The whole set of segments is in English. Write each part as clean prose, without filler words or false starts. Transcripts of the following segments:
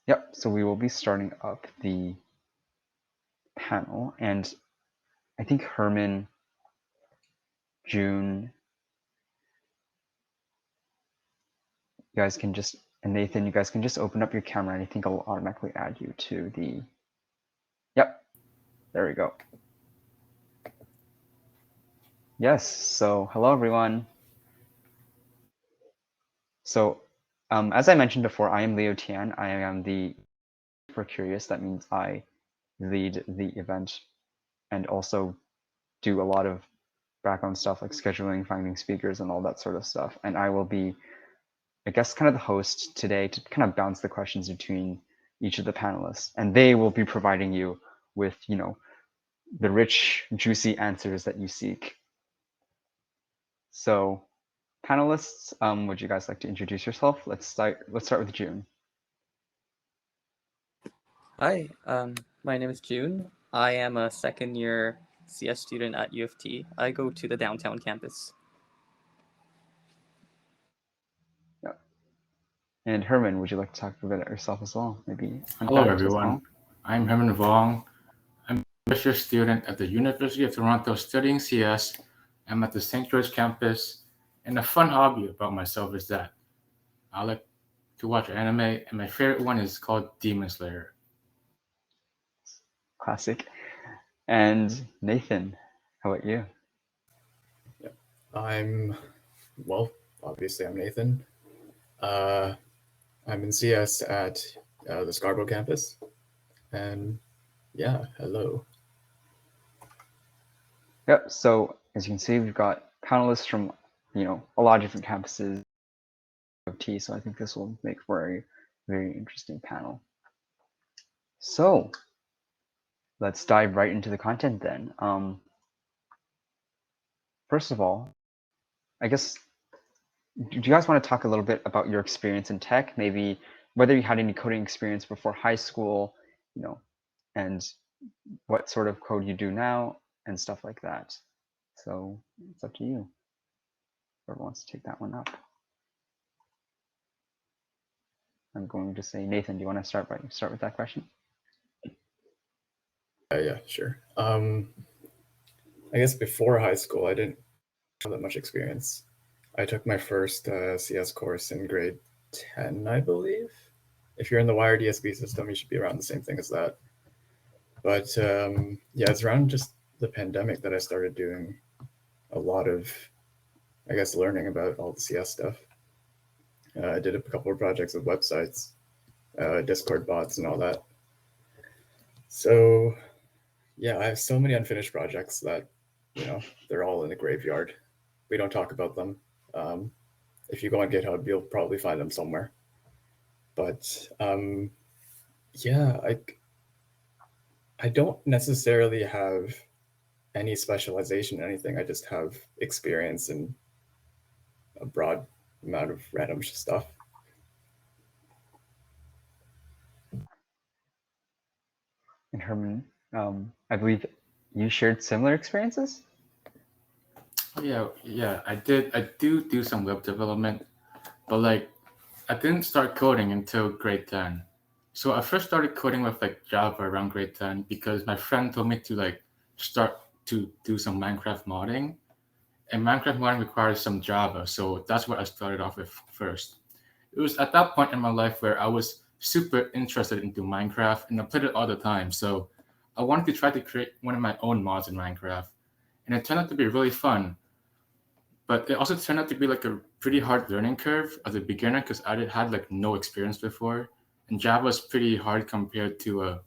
Yep, so we will be starting up the panel, and I think Herman, June, you guys can just, and Nathan, you guys can just open up your camera, and I think I'll automatically add you to the, yep, there we go. Yes, so hello everyone. So as I mentioned before, I am Leo Tian. I am the for Curious. That means I lead the event and also do a lot of background stuff like scheduling, finding speakers, and all that sort of stuff. And I will be, I guess, kind of the host today to kind of bounce the questions between each of the panelists. And they will be providing you with, you know, the rich, juicy answers that you seek. So panelists, would you guys like to introduce yourself? Let's start with June. Hi, my name is June. I am a second year CS student at UofT. I go to the downtown campus. Yeah. And Herman, would you like to talk a bit about yourself as well? Maybe fun Hello, fact as everyone. well. I'm Herman Vuong. I'm a first year student at the University of Toronto studying CS. I'm at the St. George campus, and a fun hobby about myself is that I like to watch anime, and my favorite one is called Demon Slayer. Classic. And Nathan, how about you? Obviously I'm Nathan. I'm in CS at the Scarborough campus. And yeah, hello. Yep, so as you can see, we've got panelists from, you know, a lot of different campuses of T, so I think this will make for a very interesting panel. So let's dive right into the content then. First of all, I guess, do you guys want to talk a little bit about your experience in tech? Maybe whether you had any coding experience before high school, you know, and what sort of code you do now and stuff like that. So it's up to you. Whoever wants to take that one up. I'm going to say, Nathan, do you want to start with that question? Yeah, sure. I guess before high school, I didn't have that much experience. I took my first CS course in grade 10, I believe. If you're in the wired ESB system, you should be around the same thing as that. But yeah, it's around just the pandemic that I started doing a lot of, I guess, learning about all the CS stuff. I did a couple of projects with websites, Discord bots, and all that. So yeah, I have so many unfinished projects that, you know, they're all in the graveyard. We don't talk about them. If you go on GitHub, you'll probably find them somewhere. But yeah, I don't necessarily have any specialization in anything. I just have experience in a broad amount of random stuff. And Herman, I believe you shared similar experiences? Oh, yeah, I do some web development, but like I didn't start coding until grade 10. So I first started coding with like Java around grade 10 because my friend told me to like start to do some Minecraft modding. And Minecraft modding requires some Java, so that's what I started off with first. It was at that point in my life where I was super interested into Minecraft and I played it all the time. So I wanted to try to create one of my own mods in Minecraft. And it turned out to be really fun. But it also turned out to be like a pretty hard learning curve as a beginner because I had like no experience before. And Java is pretty hard compared to a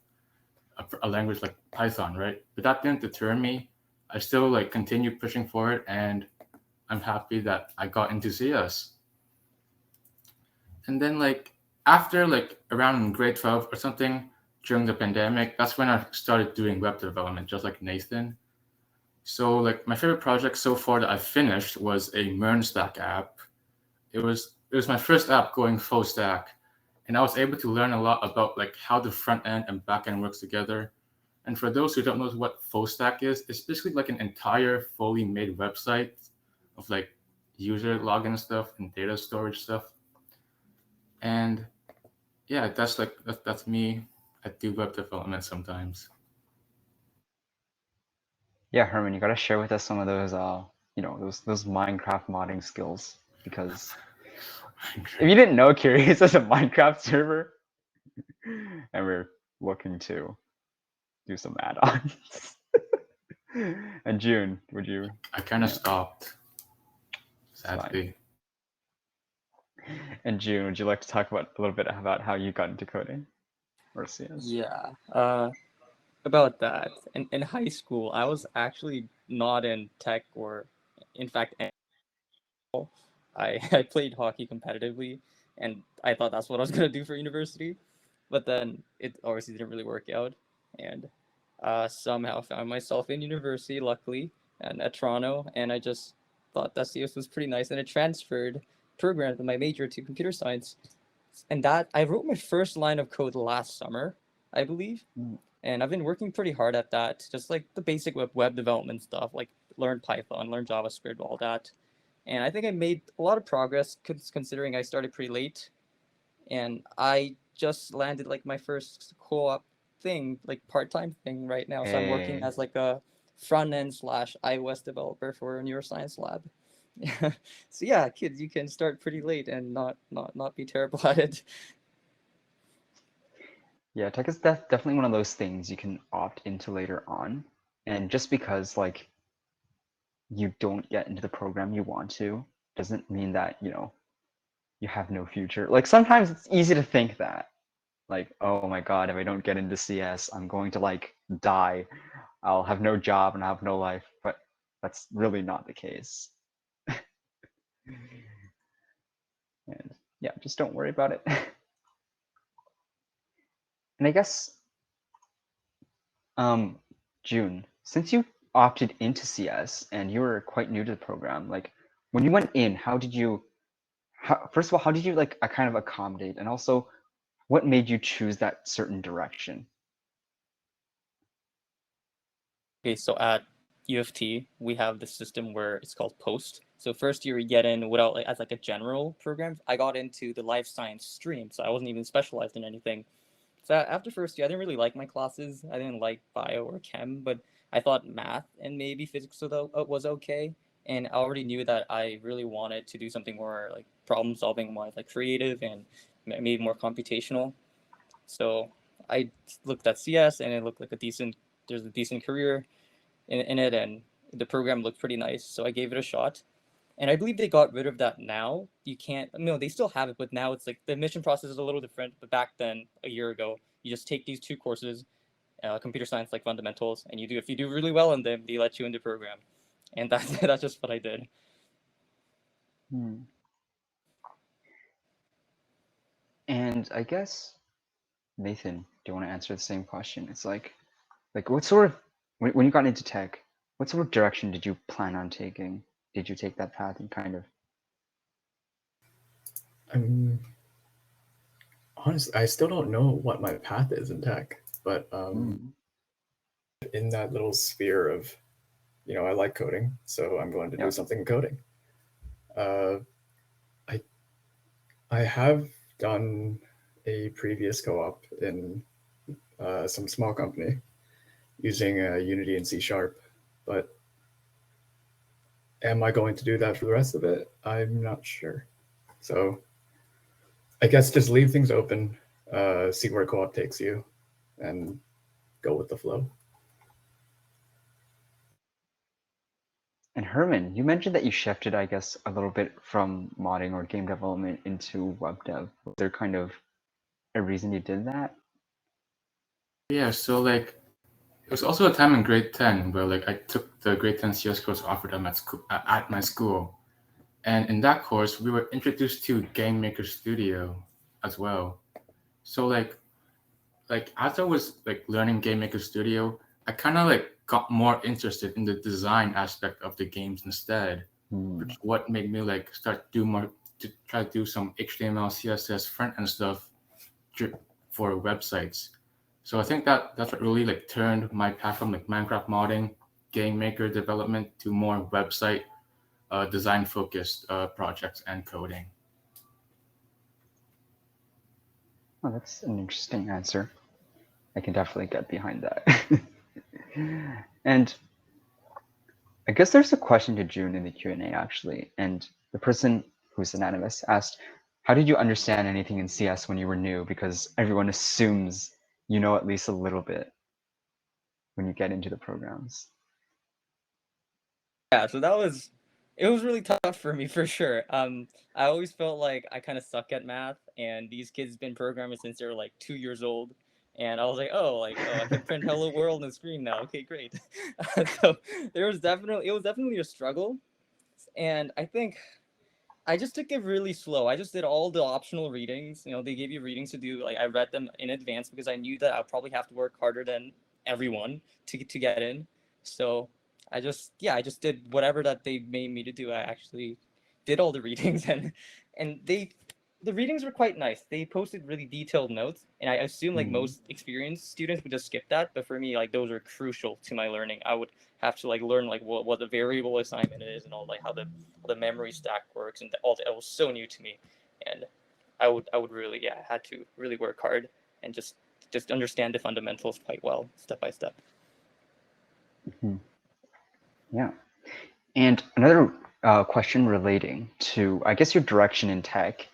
language like Python, right? But that didn't deter me. I still like continued pushing for it, and I'm happy that I got into CS. And then like after like around grade 12 or something during the pandemic, that's when I started doing web development, just like Nathan. So like my favorite project so far that I finished was a MERN stack app. It was my first app going full stack, and I was able to learn a lot about like how the front end and back end works together. And for those who don't know what full stack is, it's basically like an entire fully made website of like user login stuff and data storage stuff. And yeah, that's me. I do web development sometimes. Yeah, Herman, you gotta share with us some of those those Minecraft modding skills, because if you didn't know, Curious is a Minecraft server, and we're looking to do some add-ons. And June, would you? I kind of Yeah. stopped, It's fine. sadly. And June, would you like to talk about a little bit about how you got into coding or CS? Yeah. About that. In high school, I was actually not in tech or, in fact, I played hockey competitively, and I thought that's what I was gonna do for university, but then it obviously didn't really work out, and somehow found myself in university, luckily, and at Toronto, and I just thought that CS was pretty nice, and I transferred programmed my major to computer science, and that I wrote my first line of code last summer, I believe, and I've been working pretty hard at that, just like the basic web development stuff, like learn Python, learn JavaScript, all that. And I think I made a lot of progress considering I started pretty late, and I just landed like my first co-op thing, like part-time thing right now. So I'm working Hey. as like a front end slash iOS developer for a neuroscience lab. So yeah, kids, you can start pretty late and not be terrible at it. Yeah, tech is definitely one of those things you can opt into later on, and just because like you don't get into the program you want to doesn't mean that you have no future. Like sometimes it's easy to think that, like, oh my god, if I don't get into CS, I'm going to like die. I'll have no job and I'll have no life. But that's really not the case. And yeah, just don't worry about it. And I guess, June, since you opted into CS and you were quite new to the program, like when you went in, first of all, how did you like kind of accommodate, and also what made you choose that certain direction? Okay, so at UofT, we have this system where it's called post. So first year you get in without like as like a general program. I got into the life science stream, so I wasn't even specialized in anything. So after first year, I didn't really like my classes. I didn't like bio or chem, but I thought math and maybe physics was okay. And I already knew that I really wanted to do something more like problem solving, more like creative and maybe more computational. So I looked at CS and it looked like there's a decent career in it, and the program looked pretty nice. So I gave it a shot. And I believe they got rid of that now. You can't, no, they still have it, but now it's like the admission process is a little different. But back then, a year ago, you just take these two courses, computer science, like fundamentals, and if you do really well in them, they let you in the program. And that's just what I did. And I guess, Nathan, do you want to answer the same question? It's like what sort of, when you got into tech, what sort of direction did you plan on taking? Did you take that path and kind of? I'm honest. I still don't know what my path is in tech, but in that little sphere of, I like coding, so I'm going to do something in coding. I have done a previous co-op in some small company using Unity and C#, but am I going to do that for the rest of it? I'm not sure. So I guess just leave things open, see where co-op takes you, and go with the flow. And Herman, you mentioned that you shifted, I guess, a little bit from modding or game development into web dev. Was there kind of a reason you did that? Yeah, so like it was also a time in grade 10 where like I took the grade 10 CS course offered at my school. And in that course, we were introduced to Game Maker Studio as well. So like as I was like learning Game Maker Studio, I kind of like got more interested in the design aspect of the games instead, which what made me like start to try to do some HTML, CSS front end stuff for websites. So I think that's what really like turned my path from like Minecraft modding, game maker development to more website design focused projects and coding. Oh, that's an interesting answer. I can definitely get behind that. And I guess there's a question to June in the Q&A actually, and the person who's anonymous asked, how did you understand anything in CS when you were new? Because everyone assumes you know at least a little bit when you get into the programs. Yeah, so it was really tough for me for sure. I always felt like I kind of suck at math, and these kids been programming since they were like 2 years old, and I was like, oh, I can print "Hello World" on the screen now. Okay, great. So it was definitely a struggle, and I think I just took it really slow. I just did all the optional readings. You know, they gave you readings to do. Like I read them in advance because I knew that I'd probably have to work harder than everyone to get in. So I just did whatever that they made me to do. I actually did all the readings and the readings were quite nice. They posted really detailed notes, and I assume like most experienced students would just skip that. But for me, like those are crucial to my learning. I would have to like learn like what the variable assignment is and all like how the memory stack works and all that. It was so new to me, and I would really had to really work hard and just understand the fundamentals quite well step by step. Yeah. And another question relating to, I guess, your direction in tech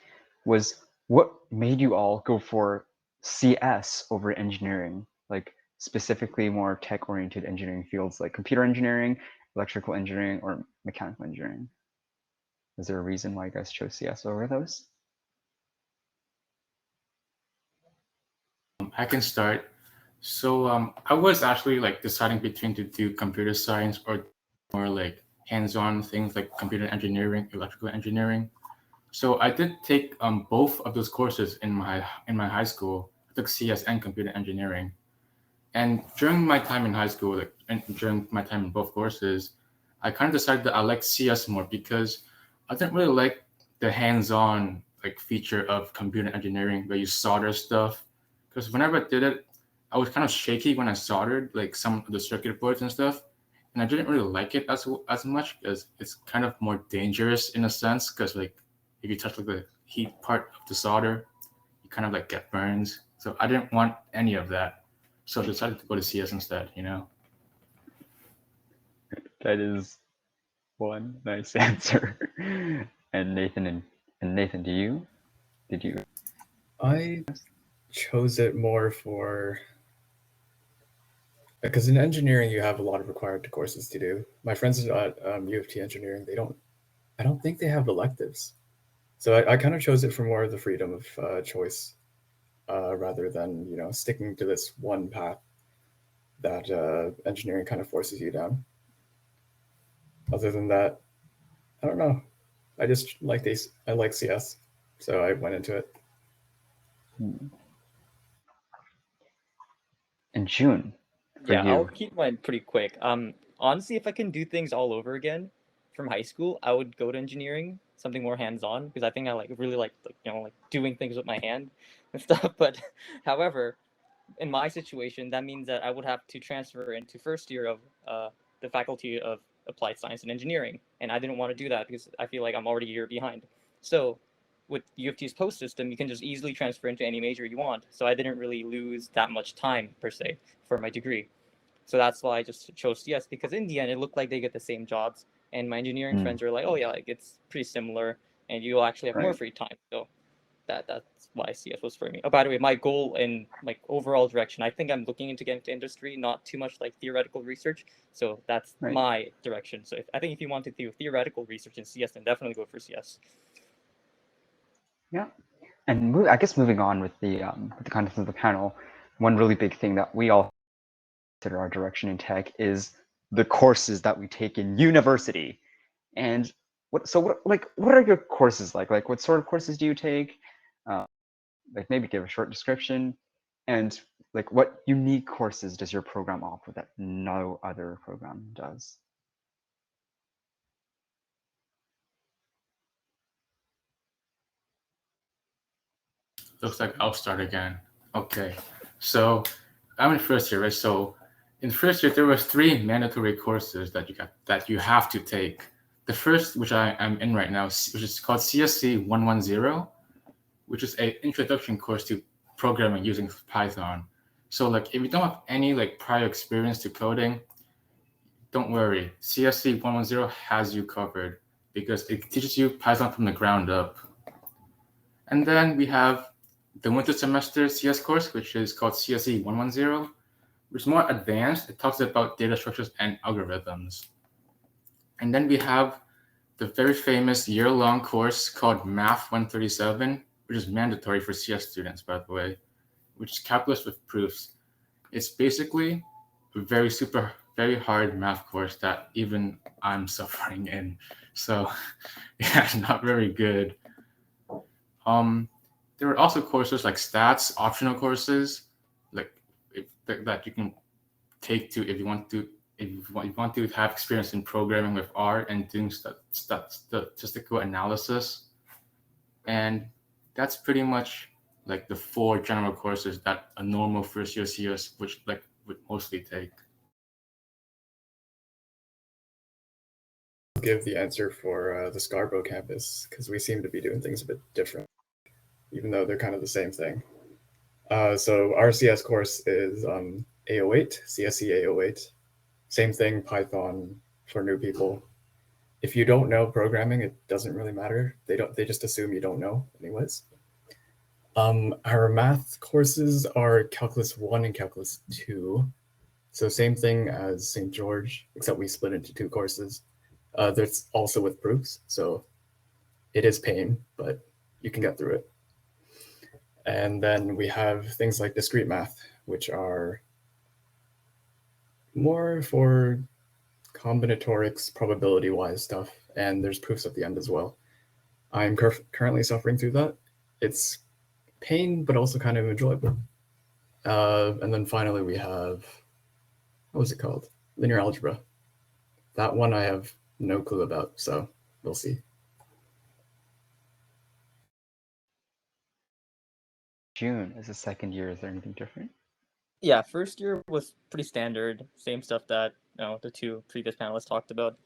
was, what made you all go for CS over engineering, like specifically more tech-oriented engineering fields like computer engineering, electrical engineering, or mechanical engineering? Is there a reason why you guys chose CS over those? I can start. So I was actually like deciding between to do computer science or more like hands-on things like computer engineering, electrical engineering. So I did take both of those courses in my high school. I took CS and computer engineering. And during my time in high school, like and during my time in both courses, I kind of decided that I like CS more because I didn't really like the hands-on like feature of computer engineering where you solder stuff. Because whenever I did it, I was kind of shaky when I soldered like some of the circuit boards and stuff, and I didn't really like it as much because it's kind of more dangerous in a sense. Because like if you touch like the heat part of the solder, you kind of like get burns. So I didn't want any of that. So I decided to go to CS instead, you know? That is one nice answer. And Nathan, did you? I chose it more for because in engineering you have a lot of required courses to do. My friends at UofT engineering, I don't think they have electives. So I kind of chose it for more of the freedom of choice rather than, sticking to this one path that engineering kind of forces you down. Other than that, I don't know. I just like these. I like CS, so I went into it. In June, for Yeah, I'll you. keep mine pretty quick. Honestly, if I can do things all over again from high school, I would go to engineering, something more hands-on, because I think I really like like doing things with my hand and stuff. But however, in my situation, that means that I would have to transfer into first year of the Faculty of Applied Science and Engineering, and I didn't want to do that because I feel like I'm already a year behind. So with UofT's post system, you can just easily transfer into any major you want. So I didn't really lose that much time per se for my degree. So that's why I just chose CS, because in the end it looked like they get the same jobs, and my engineering friends are like, oh yeah, like it's pretty similar, and you'll actually have more Right. free time. So that's why CS was for me. Oh, by the way, my goal and like overall direction, I think I'm looking into getting into industry, not too much like theoretical research. So that's Right. my direction. So I think if you want to do theoretical research in CS, then definitely go for CS. Yeah. And I guess moving on with the contents of the panel, one really big thing that we all consider our direction in tech is the courses that we take in university. And what are your courses like? Like what sort of courses do you take? Like maybe give a short description. And like what unique courses does your program offer that no other program does? Looks like I'll start again. Okay. So I'm in first year, right? So in first year there was 3 mandatory courses that you have to take. The first, which I am in right now, which is called CSC 110, which is a introduction course to programming using Python. So like if you don't have any like prior experience to coding, don't worry. CSC 110 has you covered because it teaches you Python from the ground up. And then we have the winter semester CS course, which is called CSE 110, which is more advanced. It talks about data structures and algorithms. And then we have the very famous year-long course called Math 137, which is mandatory for CS students, by the way, which is calculus with proofs. It's basically a very hard math course that even I'm suffering in. So yeah, not very good. There are also courses like stats, optional courses, like that you can take to if you want to have experience in programming with R and doing statistical analysis. And that's pretty much like the 4 general courses that a normal first year CS would mostly take. I'll give the answer for the Scarborough campus because we seem to be doing things a bit different, even though they're kind of the same thing. So our CS course is A08, CSE A08. Same thing, Python for new people. If you don't know programming, it doesn't really matter. They just assume you don't know anyways. Our math courses are Calculus 1 and Calculus 2. So same thing as St. George, except we split into 2 courses. There's also with proofs, so it is pain, but you can get through it. And then we have things like discrete math, which are more for combinatorics, probability-wise stuff, and there's proofs at the end as well. I'm currently suffering through that. It's pain, but also kind of enjoyable. And then finally we have, what was it called? Linear algebra. That one I have no clue about, so we'll see. June, as a second year, is there anything different? Yeah, first year was pretty standard, same stuff that the 2 previous panelists talked about.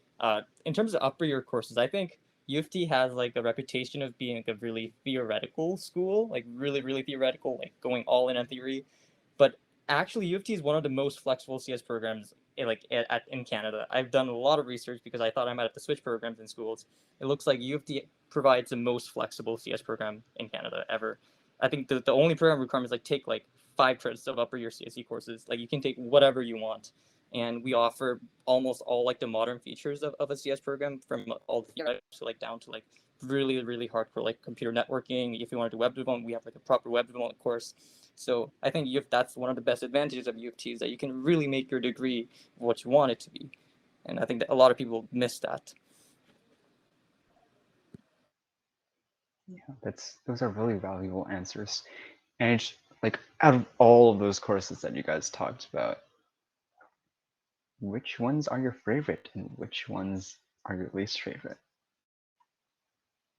In terms of upper year courses, I think UofT has like a reputation of being like a really theoretical school, like really theoretical, like going all in on theory. But actually, UofT is one of the most flexible CS programs in Canada. I've done a lot of research because I thought I might have to switch programs in schools. It looks like UofT provides the most flexible CS program in Canada ever. I think the only program requirement is like take like 5 credits of upper year CSE courses. Like you can take whatever you want. And we offer almost all like the modern features of a CS program, from all the to like down to like really hardcore like computer networking. If you want to do web development, we have like a proper web development course. So I think that's one of the best advantages of UofT, is that you can really make your degree what you want it to be. And I think that a lot of people miss that. Yeah, those are really valuable answers. And it's like, out of all of those courses that you guys talked about, which ones are your favorite and which ones are your least favorite?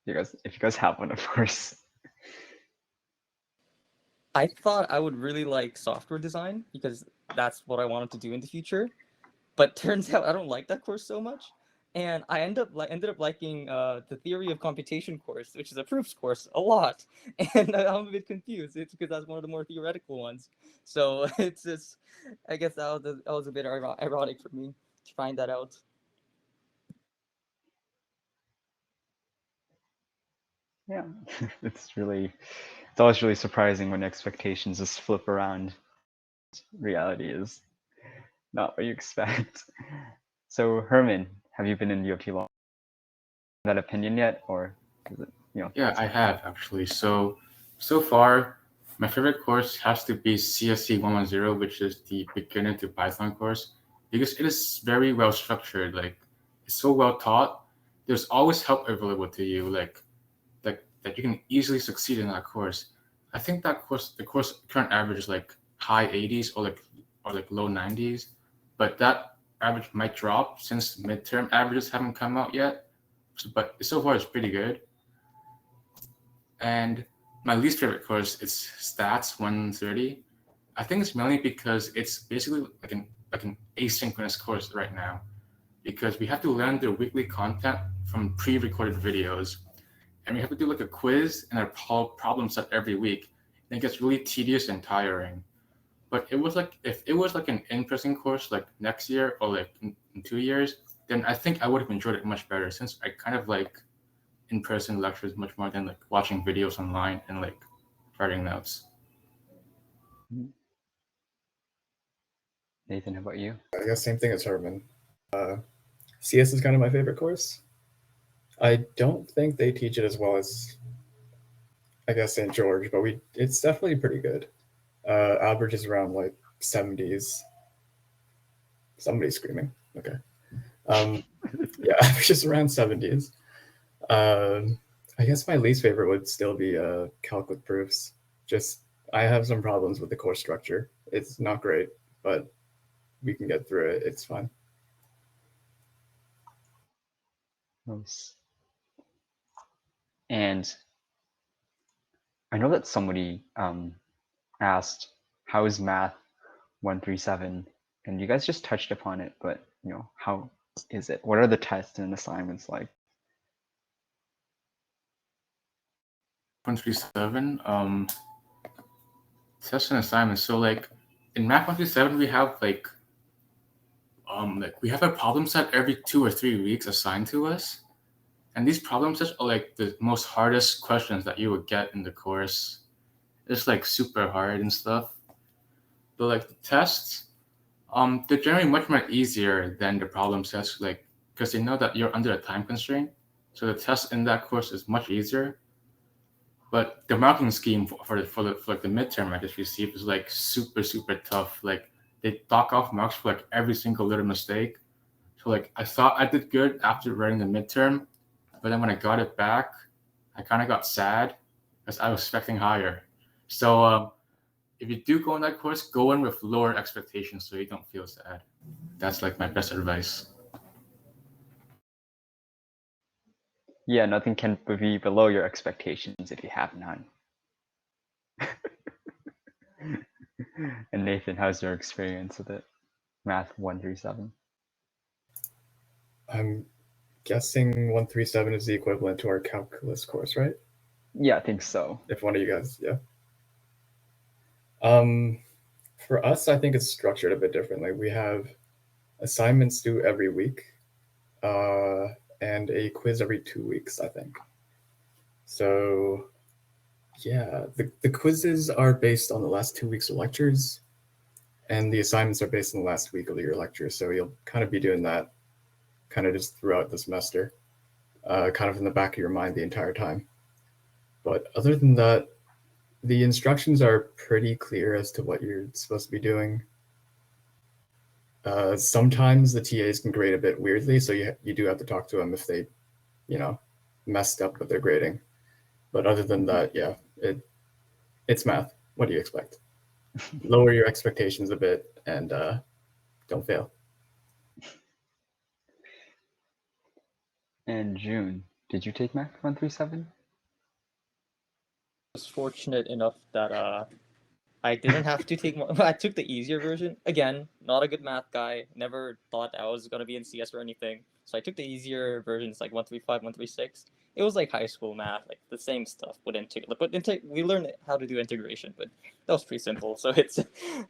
If you guys have one, of course. I thought I would really like software design because that's what I wanted to do in the future. But turns out I don't like that course so much. And I ended up liking the theory of computation course, which is a proofs course, a lot. And I'm a bit confused. It's because that's one of the more theoretical ones. So it's just, I guess that was a bit ironic for me to find that out. Yeah, it's always really surprising when expectations just flip around. Reality is not what you expect. So Herman, have you been in UofT long? That opinion yet, or is it, Yeah, I have actually. So far, my favorite course has to be CSC 110, which is the beginner to Python course, because it is very well structured. Like, it's so well taught. There's always help available to you, like that you can easily succeed in that course. I think the course current average is like high 80s or like low 90s, but that average might drop since midterm averages haven't come out yet. But so far, it's pretty good. And my least favorite course is Stats 130. I think it's mainly because it's basically like an asynchronous course right now, because we have to learn the weekly content from pre-recorded videos, and we have to do like a quiz and a problem set every week. and it gets really tedious and tiring. But it was like if it was like an in-person course like next year or like in 2 years, then I think I would have enjoyed it much better since I kind of like in-person lectures much more than like watching videos online and like writing notes. Nathan, how about you? I guess same thing as Herman. CS is kind of my favorite course. I don't think they teach it as well as I guess St. George, but it's definitely pretty good. Average is around like 70s. Somebody's screaming. Okay. Yeah, average is around 70s. I guess my least favorite would still be calc with proofs. Just I have some problems with the course structure. It's not great, but we can get through it. It's fine. Nice. And I know that somebody asked, how is math 137? And you guys just touched upon it, but how is it? What are the tests and assignments like? 137, tests and assignments. So like in Math 137, we have like we have a problem set every 2 or 3 weeks assigned to us. And these problem sets are like the most hardest questions that you would get in the course. It's like super hard and stuff. But like the tests, they're generally much more easier than the problem sets, like because they know that you're under a time constraint. So the test in that course is much easier. But the marking scheme for like the midterm I just received is like super tough. Like they dock off marks for like every single little mistake. So like I thought I did good after writing the midterm, but then when I got it back, I kind of got sad because I was expecting higher. So if you do go in that course, go in with lower expectations so you don't feel sad. That's like my best advice. Yeah, nothing can be below your expectations if you have none. And Nathan, how's your experience with it? Math 137. I'm guessing 137 is the equivalent to our calculus course, right? Yeah, I think so. If one of you guys, yeah. For us, I think it's structured a bit differently. We have assignments due every week, and a quiz every 2 weeks, I think. So yeah, the quizzes are based on the last 2 weeks of lectures, and the assignments are based on the last week of your lecture. So you'll kind of be doing that kind of just throughout the semester, kind of in the back of your mind the entire time. But other than that, the instructions are pretty clear as to what you're supposed to be doing. Sometimes the TAs can grade a bit weirdly, so you do have to talk to them if they, messed up with their grading. But other than that, yeah, it's math. What do you expect? Lower your expectations a bit and don't fail. And June, did you take Math 137? I was fortunate enough that I didn't have to take more. I took the easier version. Again, not a good math guy. Never thought I was gonna be in CS or anything. So I took the easier versions, like 135, 136. It was like high school math, like the same stuff with we learned how to do integration, but that was pretty simple. So it's,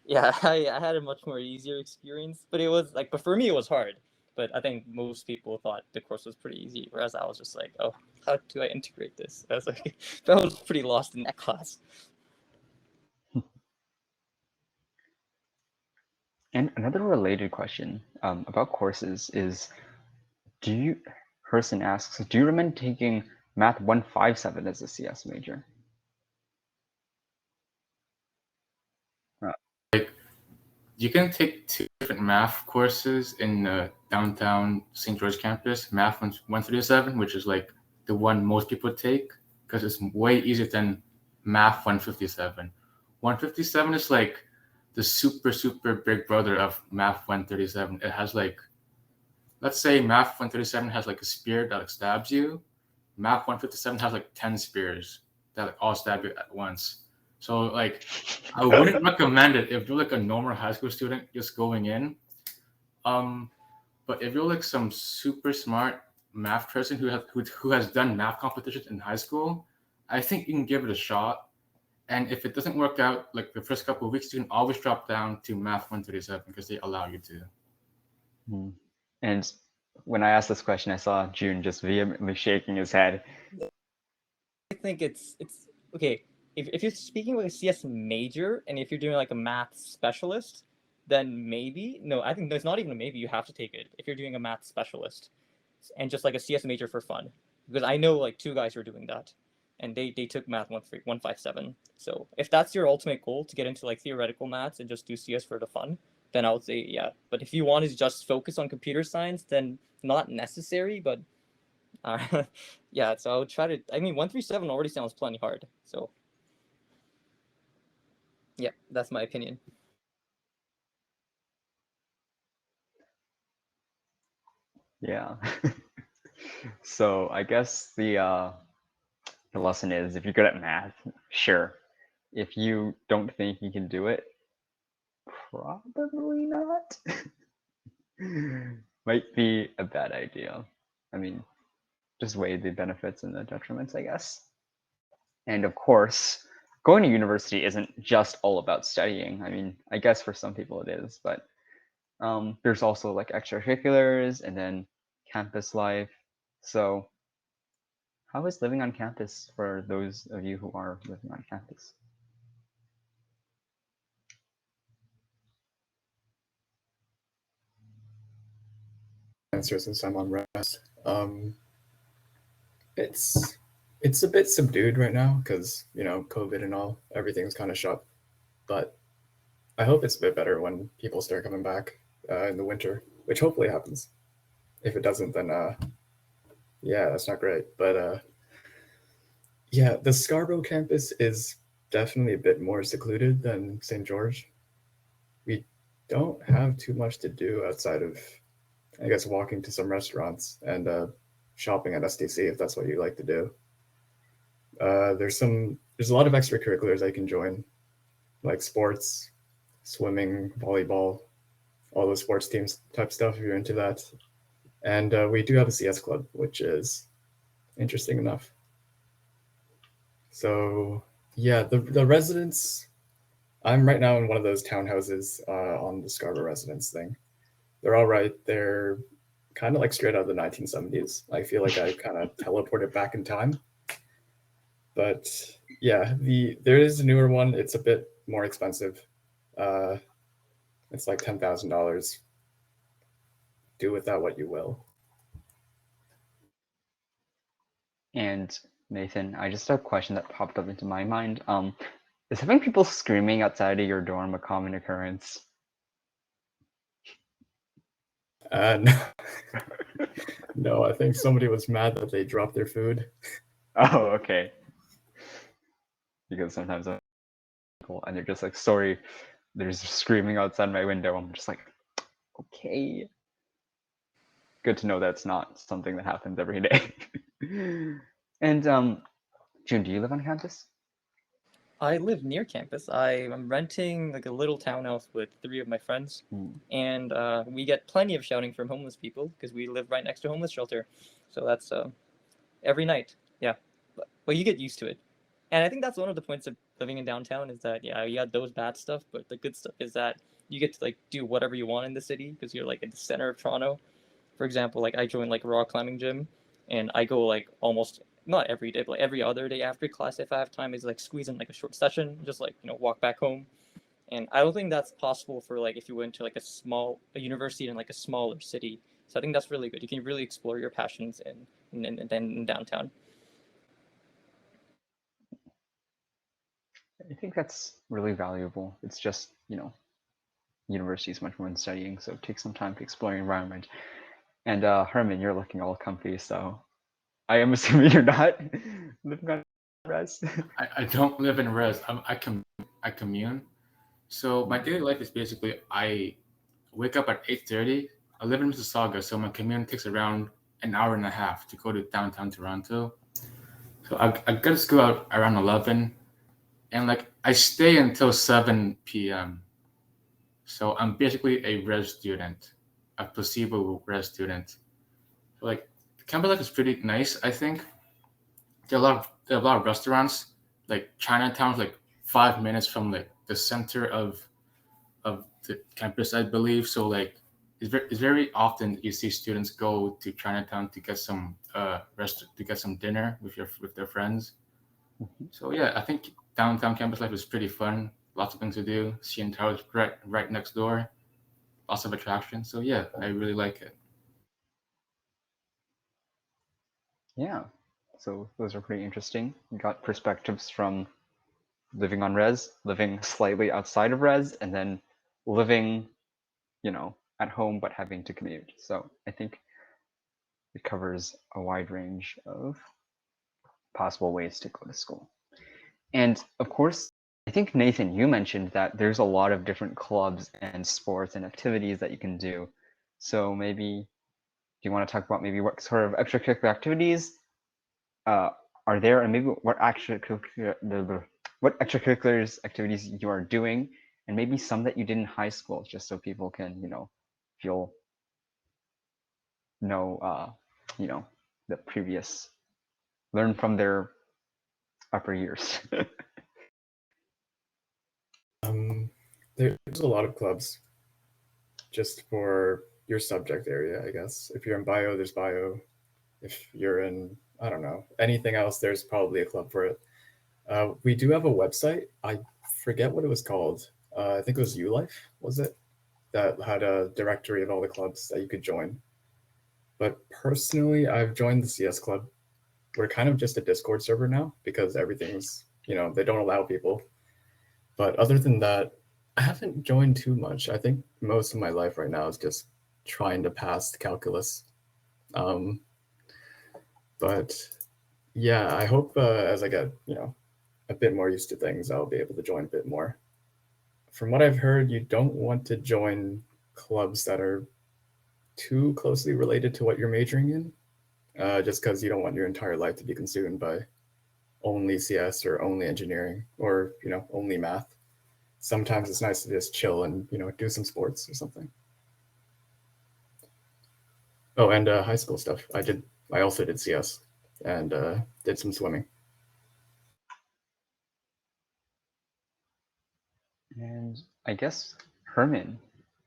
yeah, I had a much more easier experience. But it was like, but for me it was hard. But I think most people thought the course was pretty easy, whereas I was just like, oh, how do I integrate this? I was like, I was pretty lost in that class. And another related question about courses is, Herson asks, do you recommend taking Math 157 as a CS major? Like you can take 2 different math courses in the downtown St. George campus. Math 137, which is like the one most people take because it's way easier than Math 157. 157 is like the super big brother of Math 137. It has like, let's say Math 137 has like a spear that like stabs you. Math 157 has like 10 spears that like all stab you at once. So like I wouldn't recommend it if you're like a normal high school student just going in. But if you're like some super smart math person who has done math competitions in high school, I think you can give it a shot. And if it doesn't work out, like the first couple of weeks, you can always drop down to Math 137 because they allow you to. And when I asked this question, I saw June just vehemently shaking his head. I think it's okay. If you're speaking with a CS major and if you're doing like a math specialist, then maybe. No, I think there's not even a maybe. You have to take it if you're doing a math specialist and just like a CS major for fun. Because I know like 2 guys who are doing that, and they took math 157. So if that's your ultimate goal to get into like theoretical maths and just do CS for the fun, then I would say yeah. But if you want to just focus on computer science, then not necessary. But yeah, so I would try to. I mean, 137 already sounds plenty hard. So yeah, that's my opinion. Yeah. So I guess the lesson is if you're good at math, sure. If you don't think you can do it, probably not. Might be a bad idea. I mean, just weigh the benefits and the detriments, I guess. And of course, going to university isn't just all about studying. I mean, I guess for some people it is, but there's also like extracurriculars and then campus life. So how is living on campus for those of you who are living on campus? Answer since I'm on rest. It's a bit subdued right now because COVID and all, everything's kind of shut. But I hope it's a bit better when people start coming back in the winter, which hopefully happens. If it doesn't, then yeah, that's not great. But yeah, the Scarborough campus is definitely a bit more secluded than St. George. We don't have too much to do outside of, I guess, walking to some restaurants and shopping at SDC if that's what you like to do. There's a lot of extracurriculars I can join, like sports, swimming, volleyball, all the sports teams type stuff if you're into that. And we do have a CS club, which is interesting enough. So yeah, the residents, I'm right now in one of those townhouses on the Scarborough residence thing. They're all right. They're kind of like straight out of the 1970s. I feel like I kind of teleported back in time. But yeah, there is a newer one. It's a bit more expensive. It's like $10,000. Do with that what you will. And Nathan, I just have a question that popped up into my mind. Is having people screaming outside of your dorm a common occurrence? No. No, I think somebody was mad that they dropped their food. Oh, okay. Because sometimes I'm and they're just like, sorry, there's screaming outside my window. I'm just like, okay. Good to know that's not something that happens every day. And June, do you live on campus? I live near campus. I'm renting like a little townhouse with 3 of my friends, and we get plenty of shouting from homeless people because we live right next to a homeless shelter. So that's every night. Yeah, but you get used to it. And I think that's one of the points of living in downtown is that yeah, you got those bad stuff, but the good stuff is that you get to like do whatever you want in the city because you're like in the center of Toronto. For example, like I joined like rock climbing gym, and I go like almost not every day, but like every other day after class if I have time is like squeeze in like a short session, just like walk back home. And I don't think that's possible for like if you went to like a university in like a smaller city. So I think that's really good. You can really explore your passions in downtown. I think that's really valuable. It's just, university is much more than studying, so take some time to explore your environment. And Herman, you're looking all comfy, so I am assuming you're not living on res. I don't live in res. I commune. So my daily life is basically I wake up at 8:30. I live in Mississauga, so my commute takes around an hour and a half to go to downtown Toronto. So I get to school out around 11, and like I stay until 7 p.m. So I'm basically a res student, a placebo res student. So like campus life is pretty nice, I think. There are a lot of restaurants, like Chinatown's like 5 minutes from like the center of the campus, I believe. So like it's very often you see students go to Chinatown to get some to get some dinner with their friends. Mhm. So yeah, I think downtown campus life is pretty fun. Lots of things to do. CN Tower's right next door. Lots of attractions. So yeah, I really like it. Yeah. So those are pretty interesting. You got perspectives from living on res, living slightly outside of res, and then living, at home but having to commute. So I think it covers a wide range of possible ways to go to school. And of course, I think Nathan, you mentioned that there's a lot of different clubs and sports and activities that you can do. So maybe do you want to talk about maybe what sort of extracurricular activities are there, and maybe what extracurriculars activities you are doing, and maybe some that you did in high school, just so people can feel the previous, learn from their upper years. There's a lot of clubs just for your subject area, I guess. If you're in bio, there's bio. If you're in, I don't know, anything else, there's probably a club for it. We do have a website. I forget what it was called. I think it was ULife, was it? That had a directory of all the clubs that you could join. But personally, I've joined the CS club. We're kind of just a Discord server now because everything's, they don't allow people. But other than that, I haven't joined too much. I think most of my life right now is just trying to pass the calculus. But yeah, I hope as I get, a bit more used to things, I'll be able to join a bit more. From what I've heard, you don't want to join clubs that are too closely related to what you're majoring in, just because you don't want your entire life to be consumed by only CS or only engineering or, only math. Sometimes it's nice to just chill and, do some sports or something. Oh, and high school stuff. I also did CS and did some swimming. And I guess, Herman,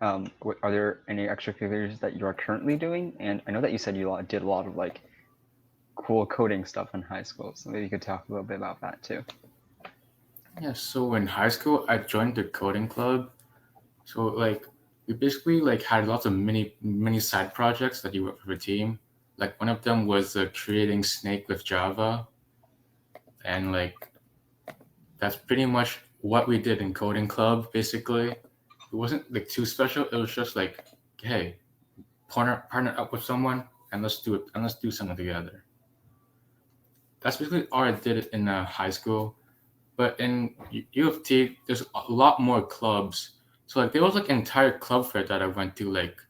are there any extracurriculars that you are currently doing? And I know that you said you did a lot of like cool coding stuff in high school, so maybe you could talk a little bit about that too. Yeah, so in high school, I joined the coding club. So like we basically like had lots of mini side projects that you work with a team. Like one of them was creating Snake with Java, and like that's pretty much what we did in coding club. Basically, it wasn't like too special. It was just like, hey, partner up with someone and let's do it and let's do something together. That's basically all I did in high school. But in UofT, there's a lot more clubs. So like there was like an entire club fair that I went to like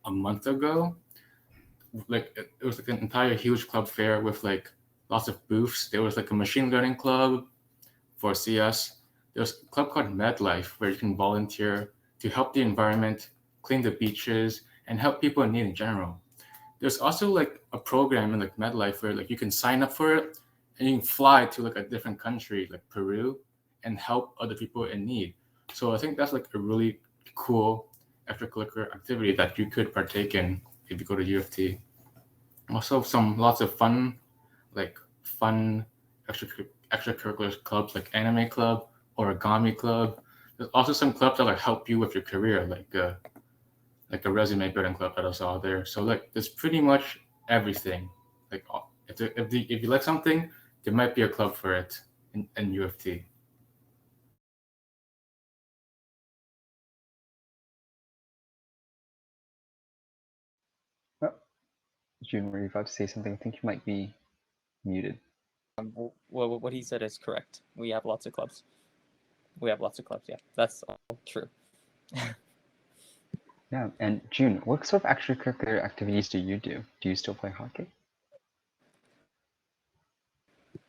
a month ago. Like it was like an entire huge club fair with like lots of booths. There was like a machine learning club for CS. There's a club called MedLife where you can volunteer to help the environment, clean the beaches, and help people in need in general. There's also like a program in like MedLife where like you can sign up for it and you can fly to like a different country like Peru and help other people in need. So I think that's like a really cool extracurricular activity that you could partake in if you go to UofT. Also lots of like fun extracurricular clubs like anime club, origami club. There's also some clubs that like help you with your career, like a resume building club that I saw there. So like there's pretty much everything. Like if you like something, there might be a club for it in UofT. Oh, June, were you about to say something? I think you might be muted. What he said is correct. We have lots of clubs. Yeah, that's all true. Yeah, and June, what sort of extracurricular activities do you do? Do you still play hockey?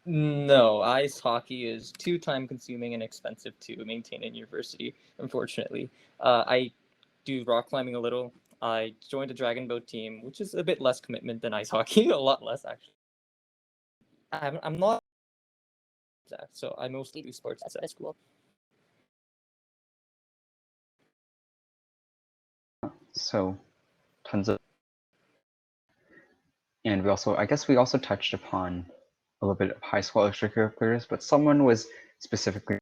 No, ice hockey is too time consuming and expensive to maintain in university, unfortunately. I do rock climbing a little. I joined a dragon boat team, which is a bit less commitment than ice hockey, a lot less actually. I'm not So I mostly do sports at school. So tons of, and I guess we also touched upon a little bit of high school extracurriculars, but someone was specifically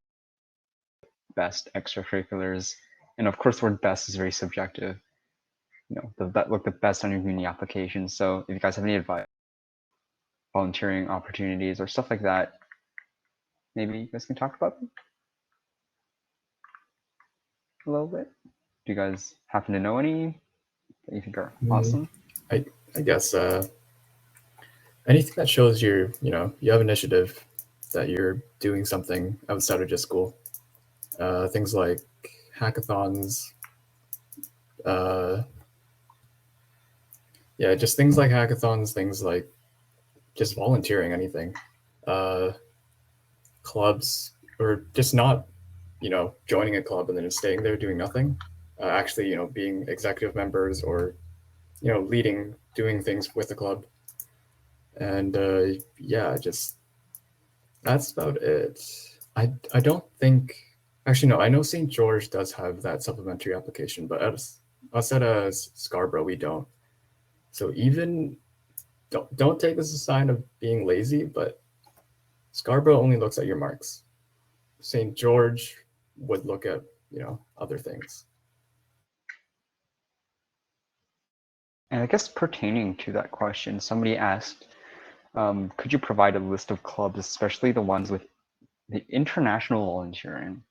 best extracurriculars, and of course, the word best is very subjective. You know, the best on your uni application. So if you guys have any advice, volunteering opportunities or stuff like that, maybe you guys can talk about them a little bit. Do you guys happen to know any that you think are awesome? I guess anything that shows you have initiative, that you're doing something outside of just school. Things like hackathons. Yeah, just things like hackathons, things like just volunteering, anything. Clubs, or just not, joining a club and then just staying there doing nothing. Actually, being executive members or, leading, doing things with the club. And yeah, just that's about it. I don't think, actually, no, I know St. George does have that supplementary application, but us at Scarborough, we don't. So even don't take this as a sign of being lazy, but Scarborough only looks at your marks. St. George would look at, other things. And I guess pertaining to that question, somebody asked, could you provide a list of clubs, especially the ones with the international volunteering?